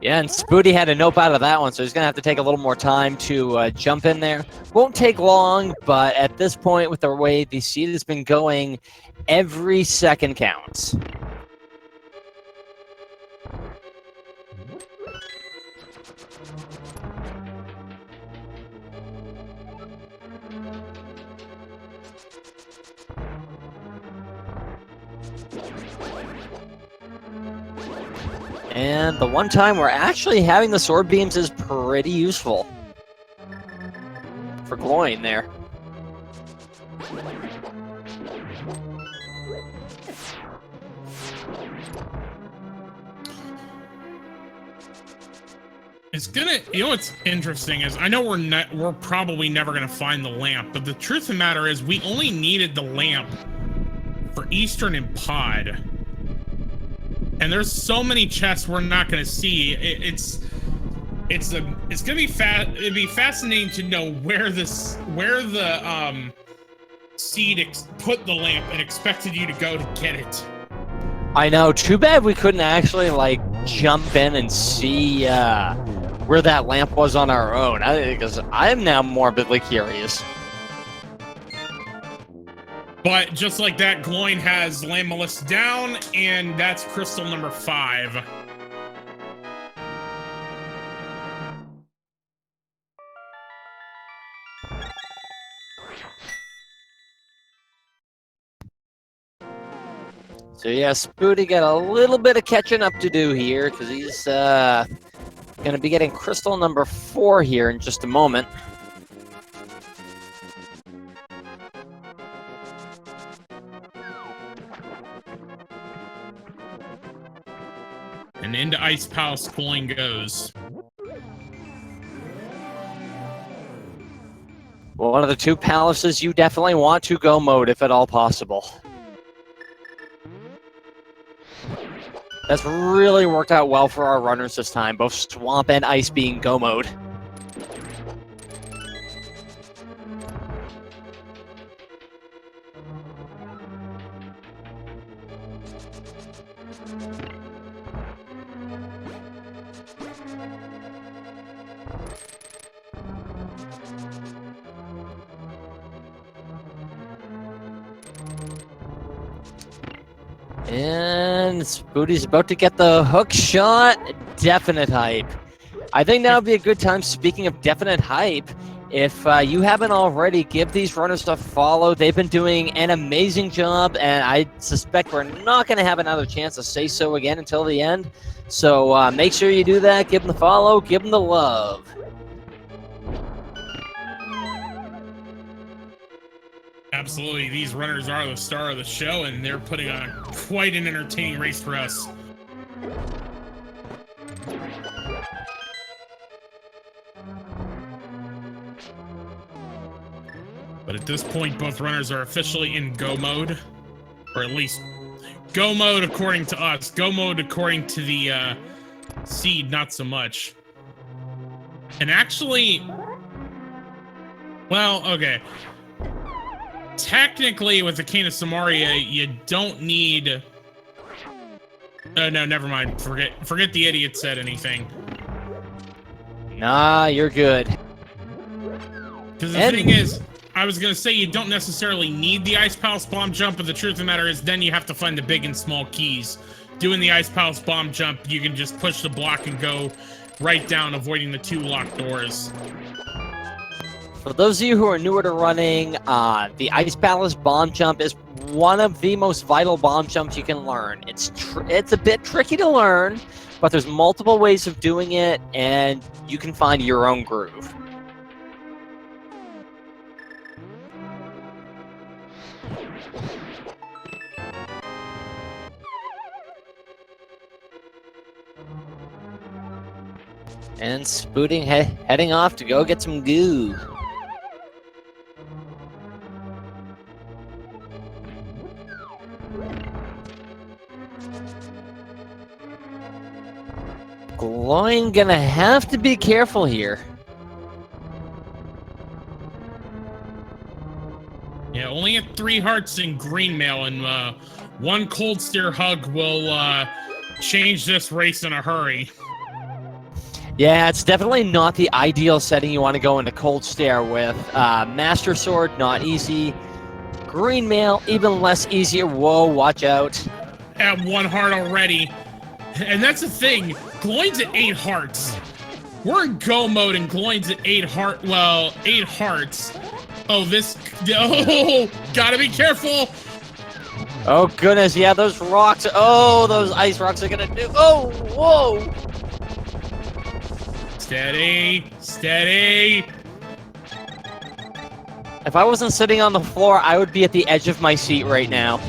Yeah, and Spooty had a nope out of that one, so he's going to have to take a little more time to jump in there. Won't take long, but at this point, with the way the seed has been going, every second counts. And the one time we're actually having the sword beams is pretty useful for Gloin there. It's gonna, you know what's interesting is, I know we're probably never gonna find the lamp, but the truth of the matter is we only needed the lamp for Eastern and Pod. And there's so many chests we're not gonna see. It's gonna be it'd be fascinating to know where the seed put the lamp and expected you to go to get it. I know. Too bad we couldn't actually like jump in and see where that lamp was on our own. Because I'm now morbidly curious. But just like that, Gloin has Lamulus down, and that's crystal number 5. So yeah, Spooty got a little bit of catching up to do here, because he's going to be getting crystal number 4 here in just a moment. And into Ice Palace, Gloin goes. Well, one of the 2 palaces you definitely want to go mode if at all possible. That's really worked out well for our runners this time, both Swamp and Ice being go mode. And Spooty's about to get the hook shot. Definite hype. I think now would be a good time, speaking of definite hype, if you haven't already, give these runners a follow. They've been doing an amazing job, and I suspect we're not going to have another chance to say so again until the end. So make sure you do that. Give them the follow. Give them the love. Absolutely, these runners are the star of the show, and they're putting on quite an entertaining race for us. But at this point, both runners are officially in go mode, or at least go mode according to us. Go mode according to the seed, not so much. And actually, well, okay. Technically, with the Cane of Samaria, you don't need... Oh, no, never mind. Forget the idiot said anything. Nah, you're good. Because the thing is, I was going to say you don't necessarily need the Ice Palace Bomb Jump, but the truth of the matter is then you have to find the big and small keys. Doing the Ice Palace Bomb Jump, you can just push the block and go right down, avoiding the 2 locked doors. For those of you who are newer to running, the Ice Palace bomb jump is one of the most vital bomb jumps you can learn. It's a bit tricky to learn, but there's multiple ways of doing it, and you can find your own groove. And Spooty heading off to go get some goo. Gloin gonna have to be careful here. Yeah, only at 3 hearts in green mail, and one cold steer hug will change this race in a hurry. Yeah, it's definitely not the ideal setting you want to go into cold stare with. Master Sword, not easy. Green mail, even less easier. Whoa, watch out. At 1 heart already. And that's the thing, Gloin's at 8 hearts. We're in go mode and Gloin's at 8 hearts. Oh, gotta be careful. Oh goodness, yeah, those rocks, those ice rocks are gonna do, whoa. Steady. If I wasn't sitting on the floor, I would be at the edge of my seat right now.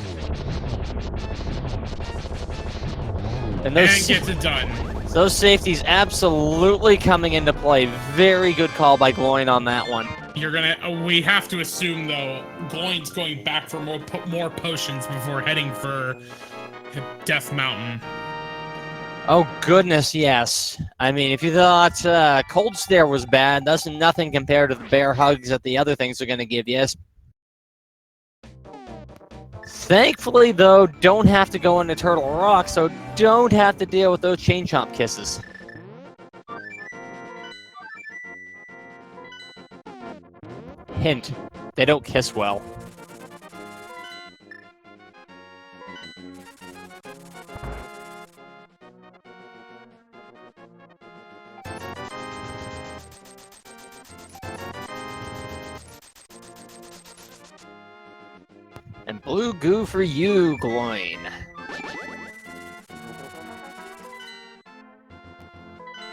And gets it done. Those safeties absolutely coming into play. Very good call by Gloin on that one. We have to assume, though, Gloin's going back for more potions before heading for Death Mountain. Oh, goodness, yes. I mean, if you thought Cold Stare was bad, that's nothing compared to the bear hugs that the other things are going to give you. Thankfully, though, don't have to go into Turtle Rock, so don't have to deal with those chain chomp kisses. Hint, they don't kiss well. And blue goo for you, Gloin.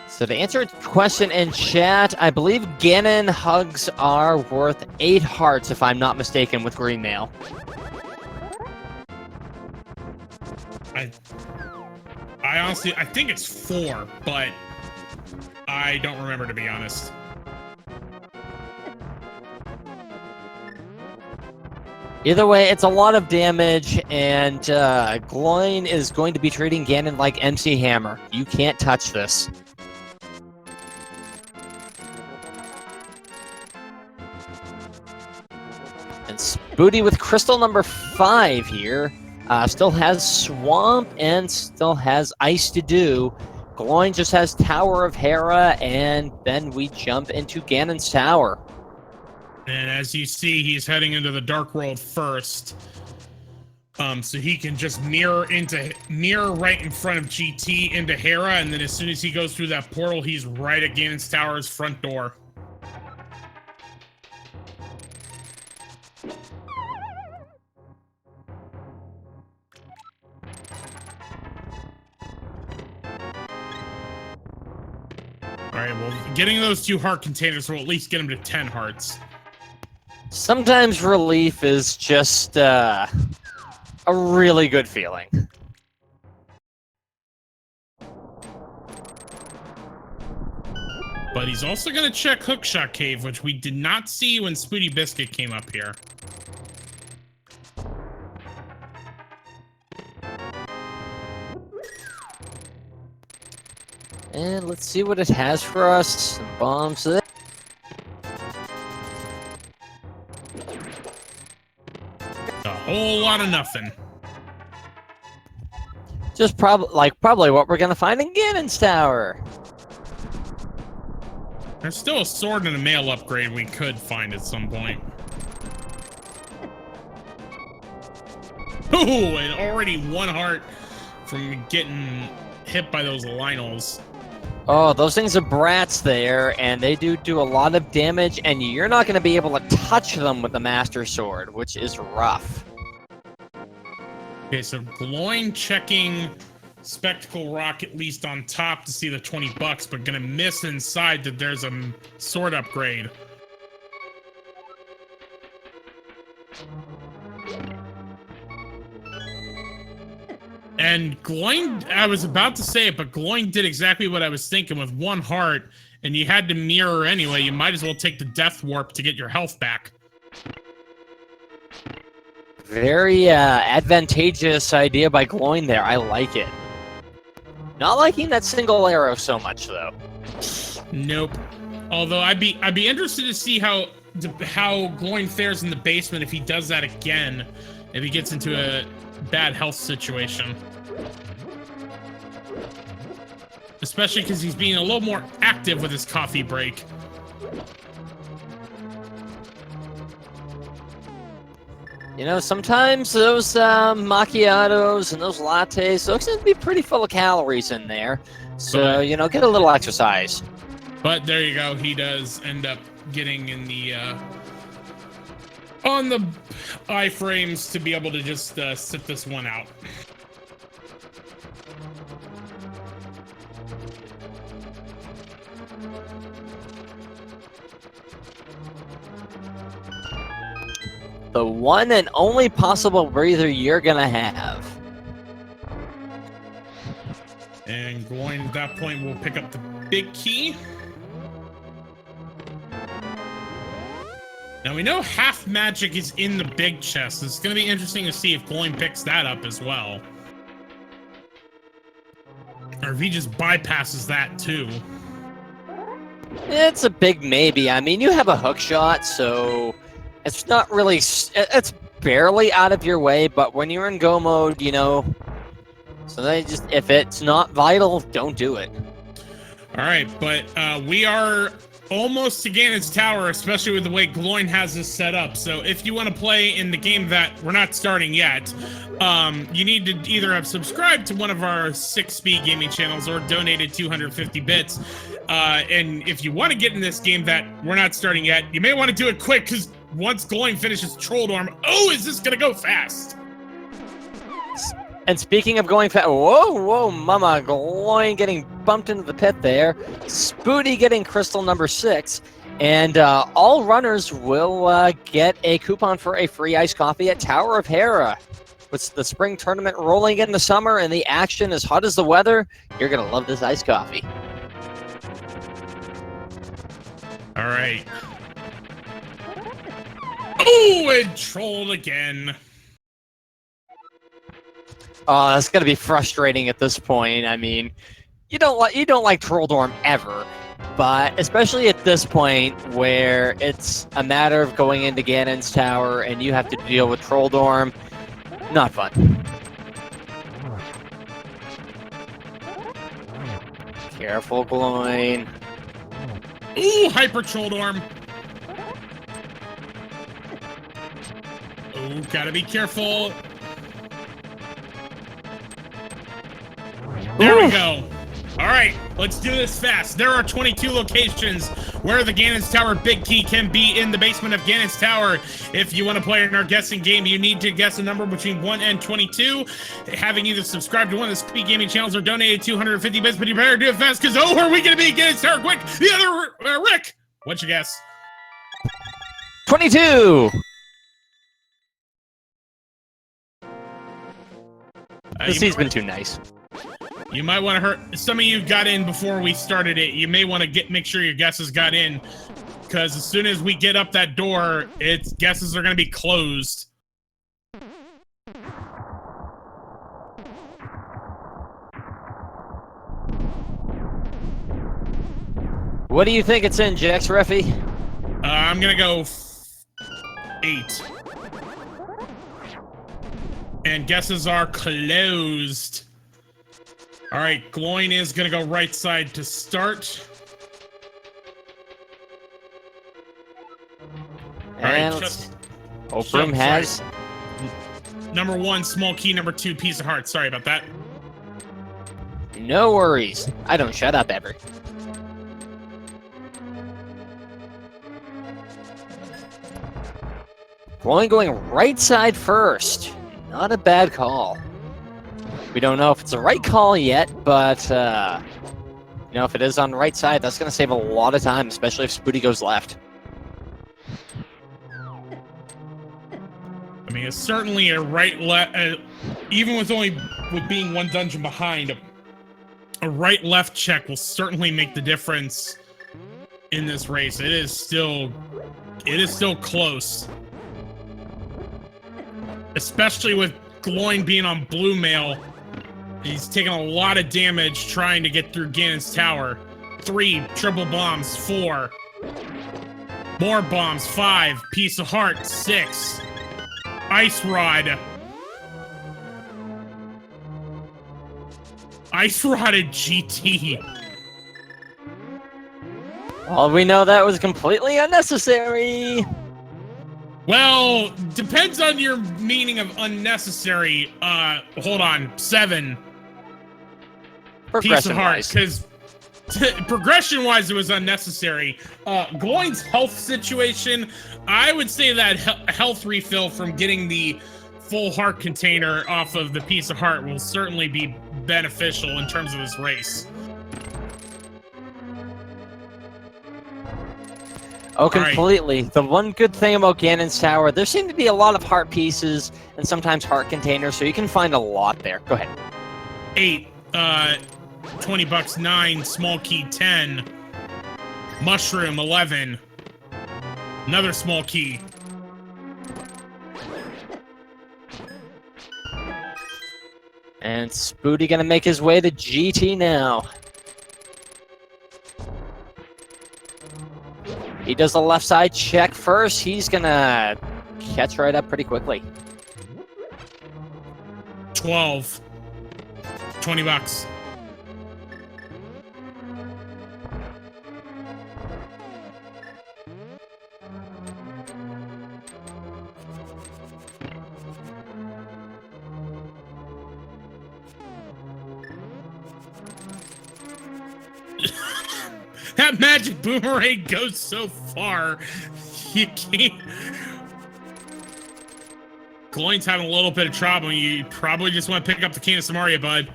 So to answer a question in chat, I believe Ganon hugs are worth 8 hearts, if I'm not mistaken, with green mail. I honestly, I think it's 4, but I don't remember, to be honest. Either way, it's a lot of damage, and Gloin is going to be treating Ganon like MC Hammer. You can't touch this. And Spooty with crystal number 5 here. Still has Swamp and still has Ice to do. Gloin just has Tower of Hera, and then we jump into Ganon's Tower. And as you see, he's heading into the Dark World first. So he can just mirror right in front of GT into Hera, and then as soon as he goes through that portal, he's right at Ganon's Tower's front door. Alright, well, getting those 2 heart containers will at least get him to 10 hearts. Sometimes relief is just a really good feeling. But he's also going to check Hookshot Cave, which we did not see when SpootyBiscuit came up here. And let's see what it has for us. Some bombs there. A whole lot of nothing. Just probably what we're gonna find in Ganon's Tower. There's still a sword and a mail upgrade we could find at some point. Ooh, and already 1 heart from getting hit by those Lionels. Oh, those things are brats there, and they do a lot of damage, and you're not going to be able to touch them with the Master Sword, which is rough. Okay, so Gloin checking Spectacle Rock at least on top to see the 20 bucks, but gonna miss inside that there's a sword upgrade. And Gloin, I was about to say it, but Gloin did exactly what I was thinking with one heart, and you had to mirror anyway. You might as well take the Death Warp to get your health back. Very advantageous idea by Gloin there. I like it. Not liking that single arrow so much, though. Nope. Although I'd be interested to see how Gloin fares in the basement if he does that again, if he gets into a bad health situation. Especially because he's being a little more active with his coffee break. You know, sometimes those macchiatos and those lattes, those can be pretty full of calories in there. So, you know, get a little exercise. But there you go. He does end up getting in the on the iframes to be able to just sit this one out. The one and only possible breather you're gonna have. And Gloin at that point will pick up the big key. Now we know half magic is in the big chest. It's going to be interesting to see if Gloin picks that up as well. Or if he just bypasses that too. It's a big maybe. I mean, you have a hook shot, so it's not really... It's barely out of your way, but when you're in go mode, you know... So they just... If it's not vital, don't do it. Alright, but we are... almost to Ganon's Tower, especially with the way Gloin has this set up. So if you want to play in the game that we're not starting yet, you need to either have subscribed to one of our 6-speed gaming channels or donated 250 bits. And if you want to get in this game that we're not starting yet, you may want to do it quick, because once Gloin finishes Trolldorm, oh, is this going to go fast? And speaking of going fast, whoa, mama, Gloin getting bumped into the pit there. Spooty getting crystal number 6. And all runners will get a coupon for a free iced coffee at Tower of Hera. With the spring tournament rolling into summer and the action as hot as the weather, you're going to love this iced coffee. All right. Oh, and trolled again. Oh, that's gonna be frustrating at this point. I mean, you don't like Trolldorm ever, but especially at this point where it's a matter of going into Ganon's Tower and you have to deal with Trolldorm, not fun. Careful, Gloin. Ooh, Hyper Trolldorm. Oh, gotta be careful. There we go. All right, let's do this fast. There are 22 locations where the Ganon's Tower Big Key can be in the basement of Ganon's Tower. If you want to play in our guessing game, you need to guess a number between 1 and 22, having either subscribed to one of the Speed Gaming channels or donated 250 bits, but you better do it fast, because oh, are we going to be in Ganon's Tower quick? The other, Rick, what's your guess? 22! This has been too nice. You might want to hurt. Some of you got in before we started it. You may want to make sure your guesses got in, because as soon as we get up that door, guesses are going to be closed. What do you think it's in, Jax Reffy? I'm going to go 8. And guesses are closed. All right, Gloin is going to go right side to start. All and right, just Oprum has... Number 1, small key. Number 2, piece of heart. Sorry about that. No worries. I don't shut up ever. Gloin going right side first. Not a bad call. We don't know if it's the right call yet, but you know, if it is on the right side, that's going to save a lot of time, especially if Spooty goes left. I mean, it's certainly a right-left, even with being one dungeon behind, a right-left check will certainly make the difference in this race. It is still close. Especially with Gloin being on blue mail. He's taking a lot of damage trying to get through Ganon's tower. 3 triple bombs, 4. More bombs, 5. Piece of heart, 6. Ice rod. Ice rodded GT. Well, we know that was completely unnecessary. Well, depends on your meaning of unnecessary. Hold on. 7. Piece of heart, because progression-wise, it was unnecessary. Gloin's health situation, I would say that health refill from getting the full heart container off of the piece of heart will certainly be beneficial in terms of this race. Oh, completely. Right. The one good thing about Ganon's tower, there seem to be a lot of heart pieces and sometimes heart containers, so you can find a lot there. Go ahead. 8. $20, 9. Small key, 10. Mushroom, 11. Another small key. And Spooty gonna make his way to GT now. He does the left side check first. He's gonna catch right up pretty quickly. 12. $20. That magic boomerang goes so far, you can't. Gloin's having a little bit of trouble. You probably just want to pick up the can of Samaria, bud.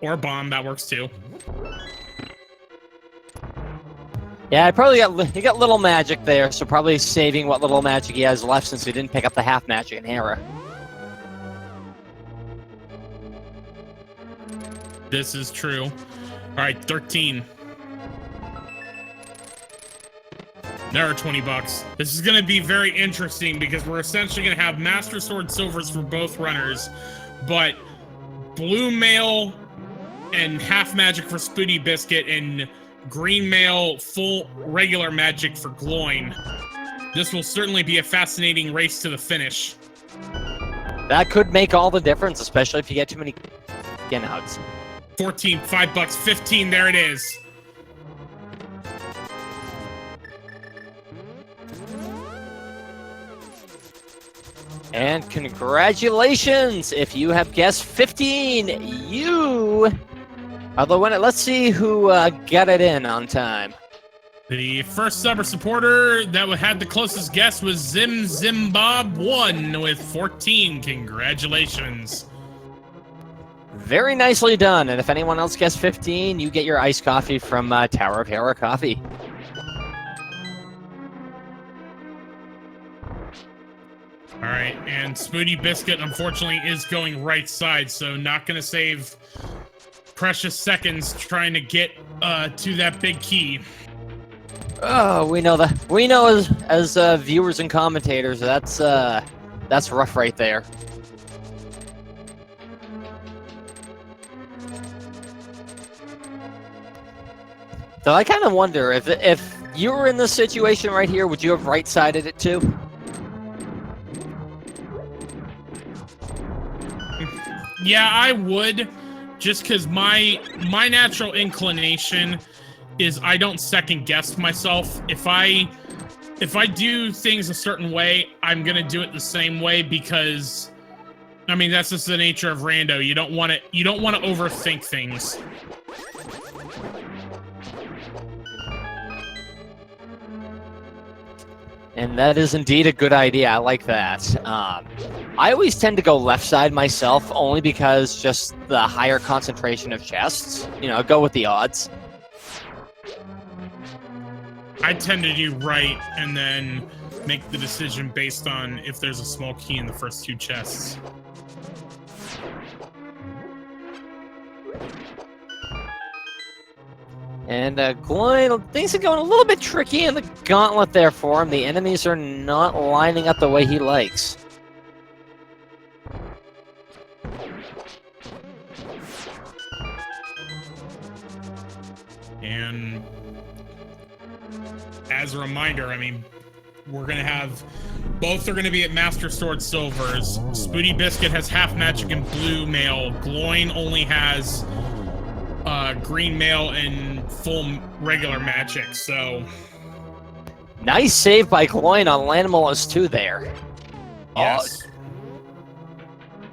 Or bomb, that works too. Yeah, he got little magic there, so probably saving what little magic he has left since he didn't pick up the half magic in Hera. This is true. All right, 13. Another $20. This is going to be very interesting because we're essentially going to have Master Sword Silvers for both runners, but blue mail and half magic for SpootyBiscuit and green mail full regular magic for Gloin. This will certainly be a fascinating race to the finish. That could make all the difference, especially if you get too many skin hugs. 14, $5, 15, there it is. And congratulations! If you have guessed 15, you are the winner. Let's see who got it in on time. The first summer supporter that had the closest guess was Zimbob1 with 14. Congratulations. Very nicely done. And if anyone else guessed 15, you get your iced coffee from Tower of Hera Coffee. All right, and SpootyBiscuit, unfortunately, is going right side, so not going to save precious seconds trying to get to that big key. Oh, we know that. We know as viewers and commentators, that's rough right there. So I kind of wonder if you were in this situation right here, would you have right-sided it too? Yeah, I would, just because my natural inclination is I don't second guess myself. If I do things a certain way, I'm gonna do it the same way because I mean, that's just the nature of rando. You don't want to overthink things. And that is indeed a good idea. I like that. I always tend to go left side myself, only because just the higher concentration of chests. You know, go with the odds. I tend to do right and then make the decision based on if there's a small key in the first 2 chests. And gloin, things are going a little bit tricky in the gauntlet there for him. The enemies are not lining up the way he likes. And as a reminder, I mean, we're going to have... Both are going to be at Master Sword Silvers. SpootyBiscuit has half magic and blue mail. Gloin only has green mail and full regular magic, so... Nice save by gloin on Landmolus 2 there. Yes.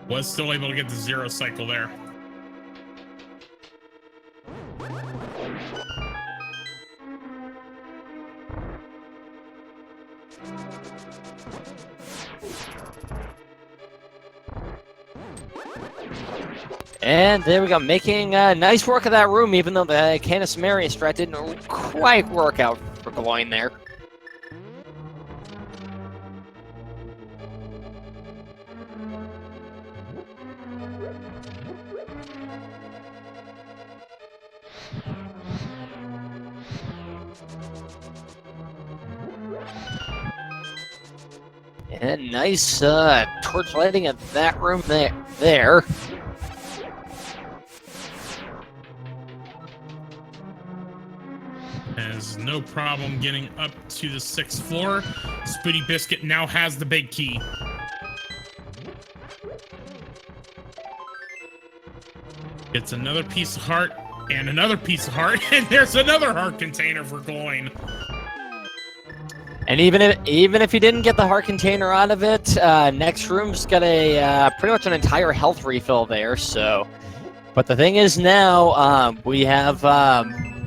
Was still able to get the 0 cycle there. And there we go, making nice work of that room, even though the Canis Marius strat didn't quite work out for gloin there. And nice torch lighting of that room there. Has no problem getting up to the 6th floor. SpootyBiscuit now has the big key. Gets another piece of heart and another piece of heart, and there's another heart container for gloin. And even if you didn't get the heart container out of it, next room's got a pretty much an entire health refill there. So, but the thing is now we have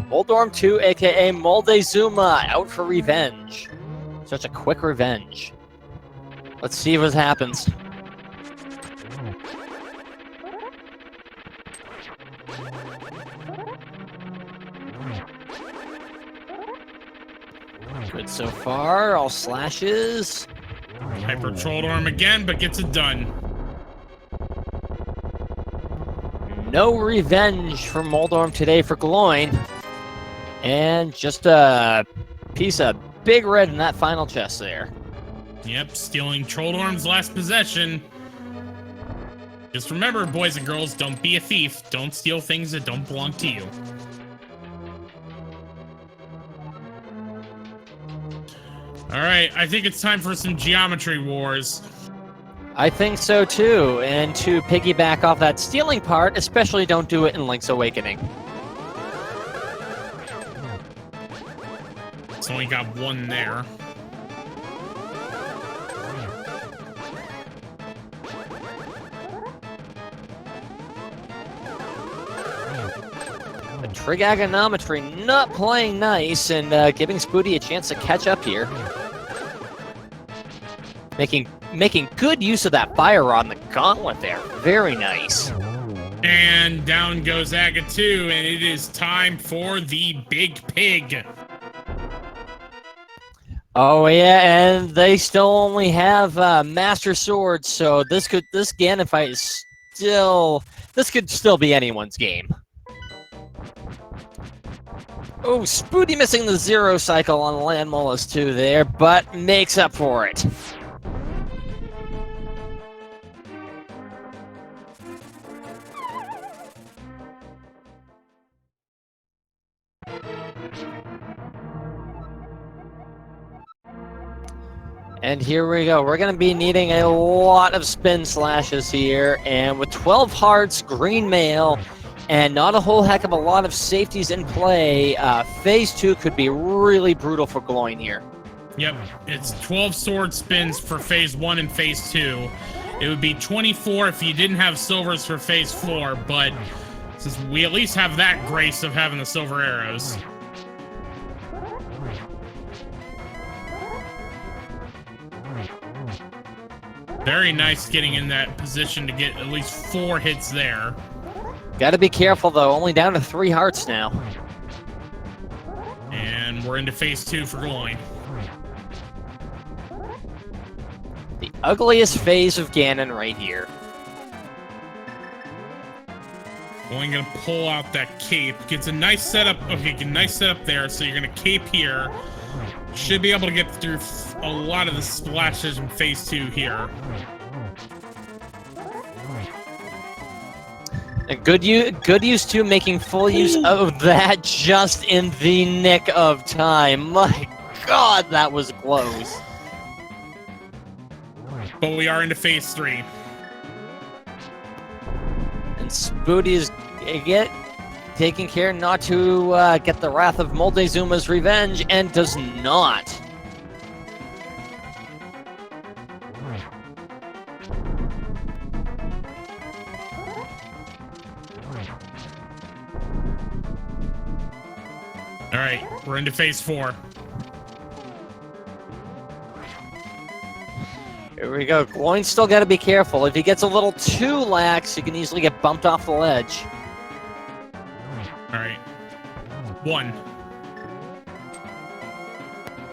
Moldorm 2, aka Moldezuma, out for revenge. Such a quick revenge. Let's see what happens. Good so far, all slashes. Hyper Trolled Arm again, but gets it done. No revenge from Moldorm today for gloin. And just a piece of big red in that final chest there. Yep, stealing Trolled Arm's last possession. Just remember, boys and girls, don't be a thief. Don't steal things that don't belong to you. All right, I think it's time for some geometry wars. I think so too. And to piggyback off that stealing part, especially don't do it in Link's Awakening. It's only got one there. The trigonometry not playing nice and giving Spooty a chance to catch up here. Making good use of that fire rod in the gauntlet there. Very nice. And down goes Aga 2, and it is time for the big pig. Oh yeah, and they still only have Master Swords, so this Ganon fight is this could still be anyone's game. Oh, Spooty missing the 0 cycle on Landmolus 2 there, but makes up for it. And here we go. We're going to be needing a lot of spin slashes here. And with 12 hearts, green mail, and not a whole heck of a lot of safeties in play, Phase 2 could be really brutal for gloin here. Yep, it's 12 sword spins for Phase 1 and Phase 2. It would be 24 if you didn't have silvers for phase 4, but since we at least have that grace of having the silver arrows. Very nice getting in that position to get at least 4 hits there. Gotta be careful, though. Only down to 3 hearts now. And we're into phase 2 for gloin. The ugliest phase of Ganon right here. Only gonna pull out that cape. Gets a nice setup. Okay, get a nice setup there. So you're gonna cape here. Should be able to get through a lot of the splashes in phase 2 here. A good use too, making full use of that just in the nick of time. My God, that was close. But we are into phase 3. And Spooty is again taking care not to get the wrath of Moltezuma's revenge, and does not. All right, we're into phase 4. Here we go. Gloin's still got to be careful. If he gets a little too lax, he can easily get bumped off the ledge. All right. 1.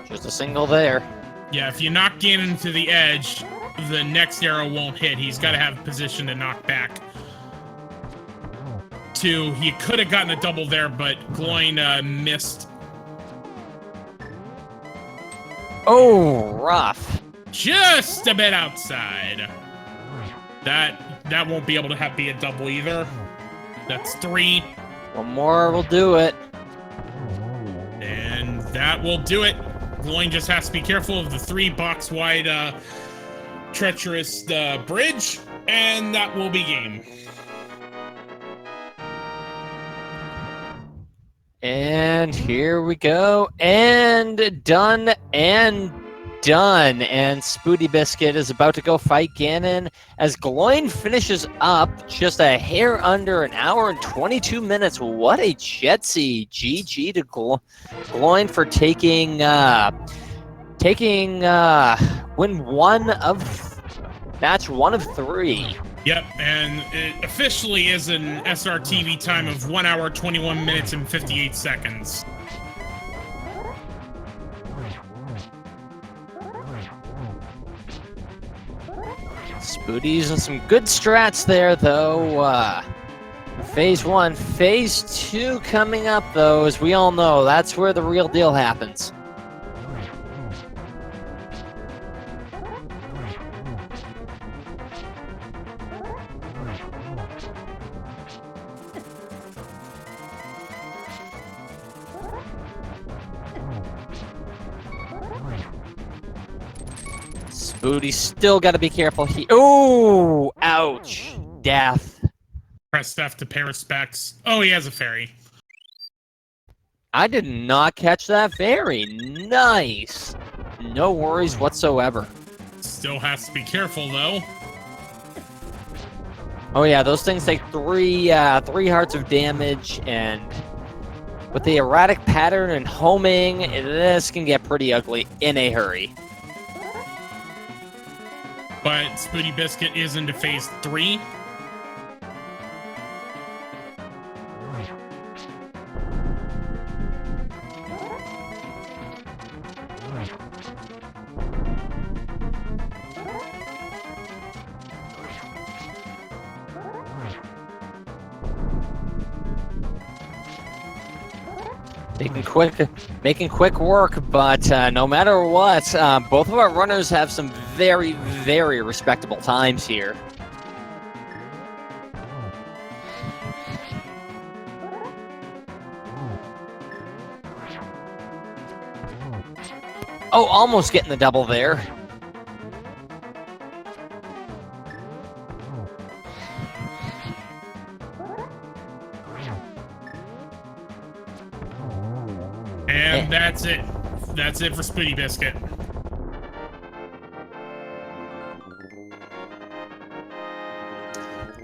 Just a single there. Yeah, if you knock Ganon to the edge, the next arrow won't hit. He's got to have position to knock back. 2, he could have gotten a double there, but gloin missed. Oh, rough. Just a bit outside. That won't be able to be a double either. That's 3. One more will do it. And that will do it. Gloin just has to be careful of the 3 box wide treacherous bridge, and that will be game. And here we go. And done and done. And SpootyBiscuit is about to go fight Ganon as Gloin finishes up just a hair under an hour and 22 minutes. What a jetsy. GG to Gloin for taking match 1 of 3. Yep, and it officially is an SRTV time of 1 hour, 21 minutes, and 58 seconds. Spooty's and some good strats there, though. Phase 1. Phase 2 coming up, though, as we all know. That's where the real deal happens. Spooty's still got to be careful. Oh, ouch. Death. Press F to pay respects. Oh, he has a fairy. I did not catch that fairy. Nice. No worries whatsoever. Still has to be careful, though. Oh, yeah, those things take 3 hearts of damage, and with the erratic pattern and homing, this can get pretty ugly in a hurry. But SpootyBiscuit is into phase 3. Making quick work, but no matter what, both of our runners have some very, very respectable times here. Oh, almost getting the double there. And that's it. That's it for SpootyBiscuit.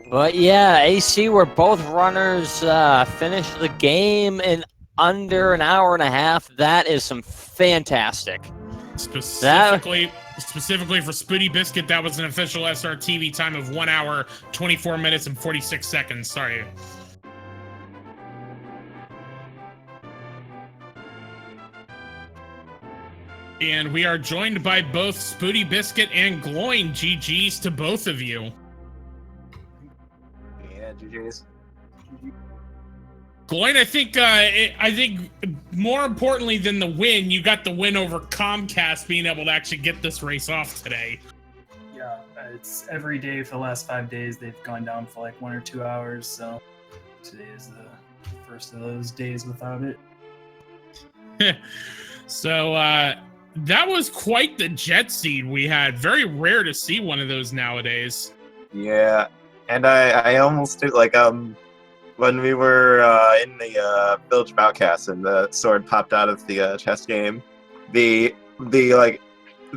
But yeah, AC, where both runners finished the game in under an hour and a half. That is some fantastic. Specifically for SpootyBiscuit, that was an official SRTV time of 1 hour, 24 minutes, and 46 seconds. Sorry. And we are joined by both SpootyBiscuit and Gloin. GG's to both of you. Yeah, GG's. Gloin, I think more importantly than the win, you got the win over Comcast being able to actually get this race off today. Yeah, it's every day for the last 5 days they've gone down for like 1 or 2 hours, so today is the first of those days without it. So that was quite the jet seed we had. Very rare to see one of those nowadays. Yeah, and I almost did, like, when we were in the Village of Outcasts and the sword popped out of the chess game, the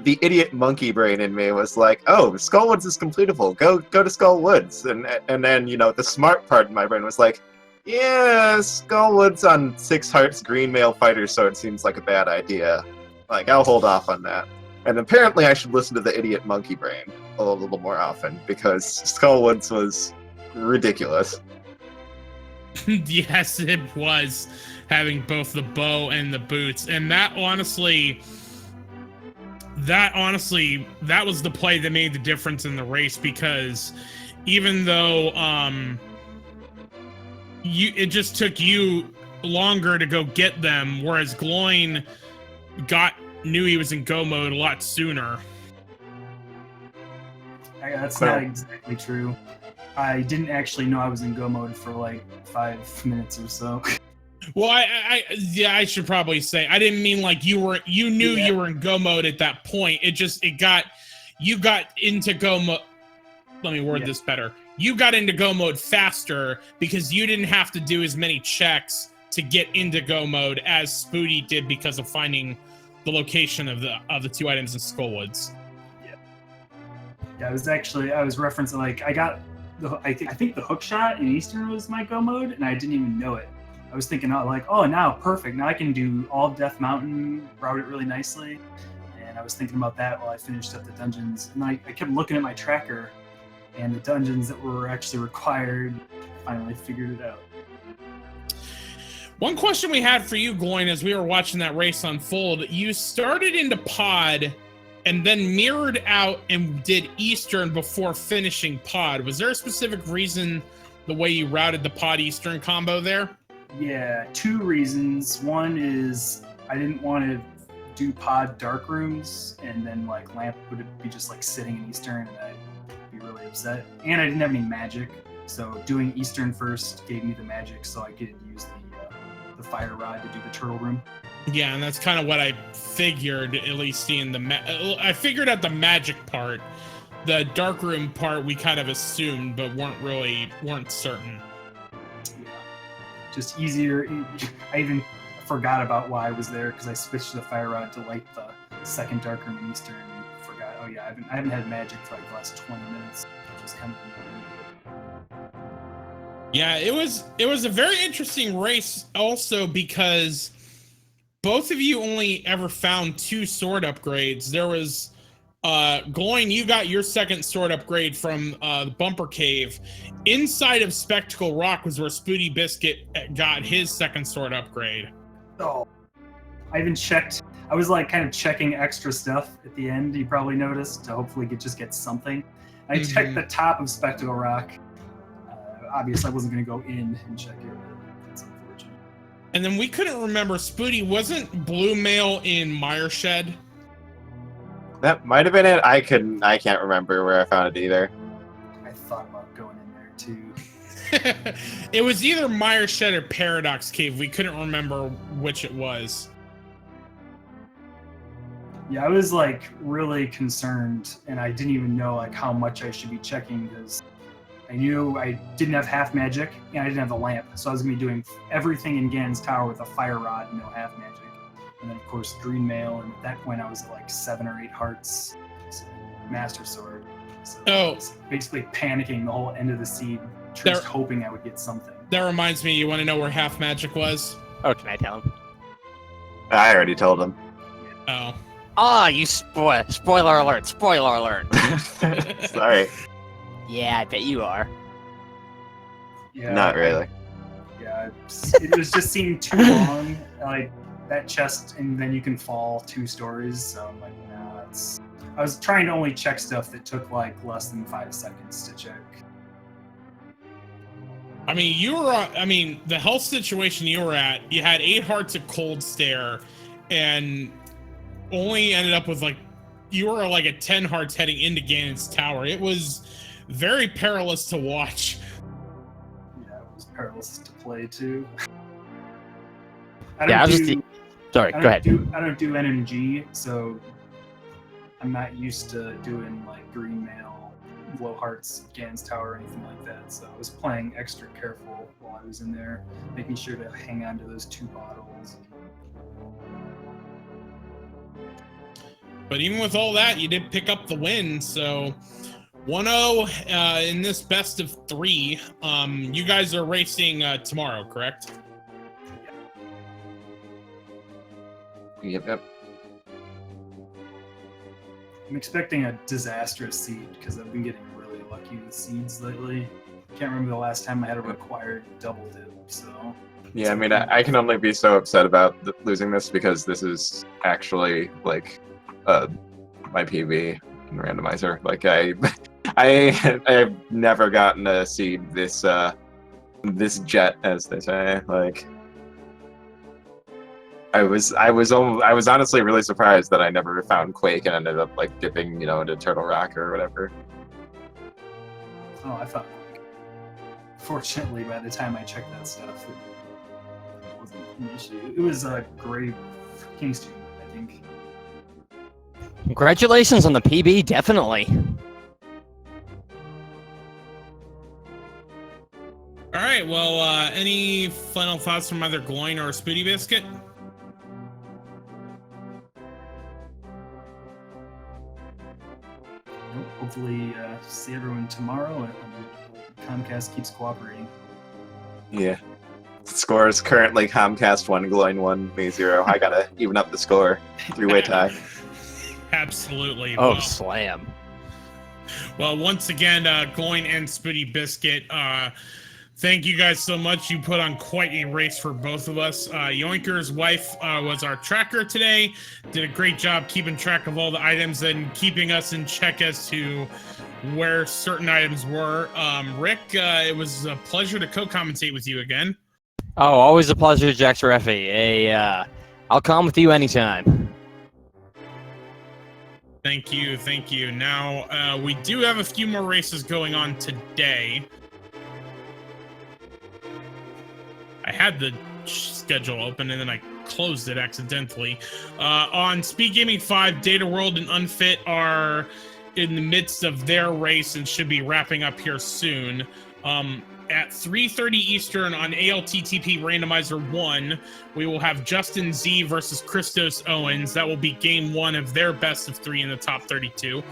idiot monkey brain in me was like, oh, Skullwoods is completable. Go to Skullwoods. And then, you know, the smart part of my brain was like, yeah, Skullwoods on 6 Hearts Green Male Fighter Sword seems like a bad idea. Like, I'll hold off on that. And apparently I should listen to the idiot monkey brain a little more often, because Skullwoods was ridiculous. Yes, it was, having both the bow and the boots. And that honestly, that was the play that made the difference in the race, because even though it just took you longer to go get them, whereas Gloin knew he was in go mode a lot sooner. That's not exactly true. I didn't actually know I was in go mode for like 5 minutes or so. Well, I should probably say, I didn't mean like you knew you were in go mode at that point. You got into go mode. Let me word this better. You got into go mode faster because you didn't have to do as many checks to get into go mode as Spooty did because of finding the location of the 2 items in Skullwoods. Yeah, I was referencing, like, I think the hook shot in Eastern was my go mode, and I didn't even know it. I was thinking, oh, now perfect. Now I can do all of Death Mountain, route it really nicely. And I was thinking about that while I finished up the dungeons. And I kept looking at my tracker, and the dungeons that were actually required, finally figured it out. One question we had for you, Gloin, as we were watching that race unfold, you started into pod and then mirrored out and did Eastern before finishing pod. Was there a specific reason the way you routed the pod Eastern combo there? Yeah, 2 reasons. One is I didn't want to do pod dark rooms and then like Lamp would be just like sitting in Eastern and I'd be really upset. And I didn't have any magic, so doing Eastern first gave me the magic so I could use the fire rod to do the turtle room. Yeah, and that's kind of what I figured, at least seeing I figured out the magic part. The dark room part we kind of assumed, but weren't certain. Yeah, just easier. I even forgot about why I was there because I switched to the fire rod to light the second dark room in Eastern and forgot. Oh yeah, I haven't had magic for like the last 20 minutes, which is kind of annoying. Yeah, it was a very interesting race also because both of you only ever found 2 sword upgrades. There was Gloin, you got your second sword upgrade from the Bumper Cave. Inside of Spectacle Rock was where SpootyBiscuit got his second sword upgrade. Oh, I even checked. I was like kind of checking extra stuff at the end. You probably noticed to hopefully just get something. I checked the top of Spectacle Rock. Obviously, I wasn't going to go in and check it. That's unfortunate. And then we couldn't remember, Spooty, wasn't Blue Mail in Mireshed? That might have been it. I can't remember where I found it either. I thought about going in there too. It was either Mireshed or Paradox Cave. We couldn't remember which it was. Yeah, I was like really concerned, and I didn't even know like how much I should be checking because I knew I didn't have half magic and I didn't have the lamp, so I was gonna be doing everything in Ganon's tower with a fire rod and no half magic. And then of course green mail, and at that point I was at like 7 or 8 hearts, Master Sword. So Oh. I was basically panicking the whole end of the seed, just hoping I would get something. That reminds me, you want to know where half magic was? Oh, can I tell him? I already told him. Oh. Ah, you spoiler alert! Spoiler alert! Sorry. Yeah, I bet you are. Yeah, Not really. Yeah, it was just seemed too long. Like that chest, and then you can fall 2 stories. So I'm like, nah. I was trying to only check stuff that took like less than 5 seconds to check. I mean, the health situation you were at, you had 8 hearts of cold stare, and only ended up with you were like at 10 hearts heading into Ganon's tower. It was very perilous to watch. Yeah, it was perilous to play too. Sorry, go ahead. I don't do NMG, so I'm not used to doing like green mail, low hearts, Ganon's tower, or anything like that. So I was playing extra careful while I was in there, making sure to hang on to those 2 bottles. But even with all that, you did pick up the win. So 1-0 in this best of 3. You guys are racing tomorrow, correct? Yep. I'm expecting a disastrous seed because I've been getting really lucky with seeds lately. Can't remember the last time I had a required double dip, so... Yeah, I mean, I can only be so upset about losing this because this is actually, like, my PB in Randomizer. Like, I've never gotten a seed this jet, as they say. Like, I was honestly really surprised that I never found Quake and ended up like dipping, into Turtle Rock or whatever. Oh, I found Quake. Fortunately, by the time I checked that stuff, it wasn't an issue. It was Grave Kingston, I think. Congratulations on the PB, definitely. All right. Well, any final thoughts from either Gloin or SpootyBiscuit? Hopefully, see everyone tomorrow, and Comcast keeps cooperating. Yeah. Score is currently Comcast 1, Gloin 1, me 0. I gotta even up the score. 3-way tie. Absolutely. Oh, Well, slam. Well, once again, Gloin and SpootyBiscuit, thank you guys so much. You put on quite a race for both of us. Yoinker's wife was our tracker today. Did a great job keeping track of all the items and keeping us in check as to where certain items were. Rick, it was a pleasure to co-commentate with you again. Oh, always a pleasure, Jax Reffi. I'll come with you anytime. Thank you. Now, we do have a few more races going on today. I had the schedule open and then I closed it accidentally. On Speed Gaming 5, Data World and Unfit are in the midst of their race and should be wrapping up here soon. At 3:30 Eastern on ALTTP Randomizer 1, we will have Justin Z versus Christos Owens. That will be game 1 of their best of 3 in the top 32.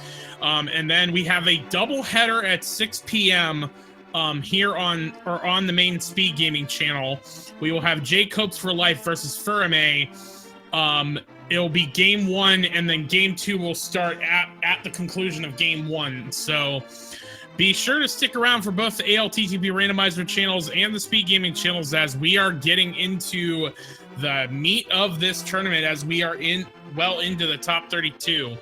And then we have a doubleheader at 6 p.m. Here on the main Speed Gaming channel. We will have Jay Copes for Life versus Furame. It'll be game 1, and then game 2 will start at the conclusion of game 1. So be sure to stick around for both the ALTTP Randomizer channels and the Speed Gaming channels as we are getting into the meat of this tournament as we are well into the top 32.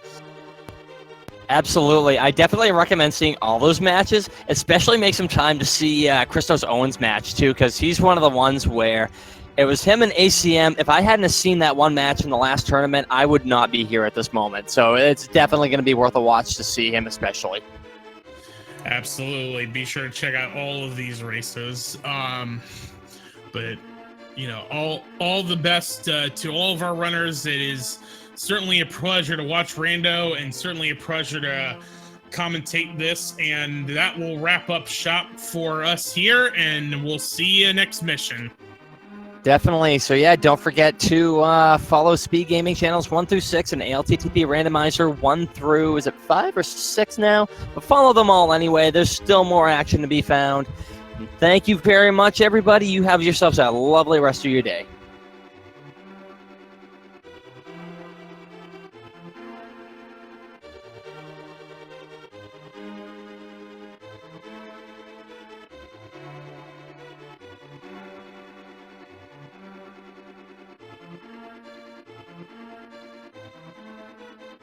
Absolutely. I definitely recommend seeing all those matches, especially make some time to see Christos Owens' match, too, because he's one of the ones where it was him and ACM. If I hadn't seen that one match in the last tournament, I would not be here at this moment. So it's definitely going to be worth a watch to see him, especially. Absolutely. Be sure to check out all of these races. But, all the best to all of our runners. It is certainly a pleasure to watch Rando and certainly a pleasure to commentate this. And that will wrap up shop for us here, and we'll see you next mission. Definitely. So yeah, don't forget to follow Speed Gaming channels 1 through 6 and ALTTP Randomizer 1 through, is it 5 or 6 now? But follow them all anyway. There's still more action to be found. And thank you very much, everybody. You have yourselves a lovely rest of your day.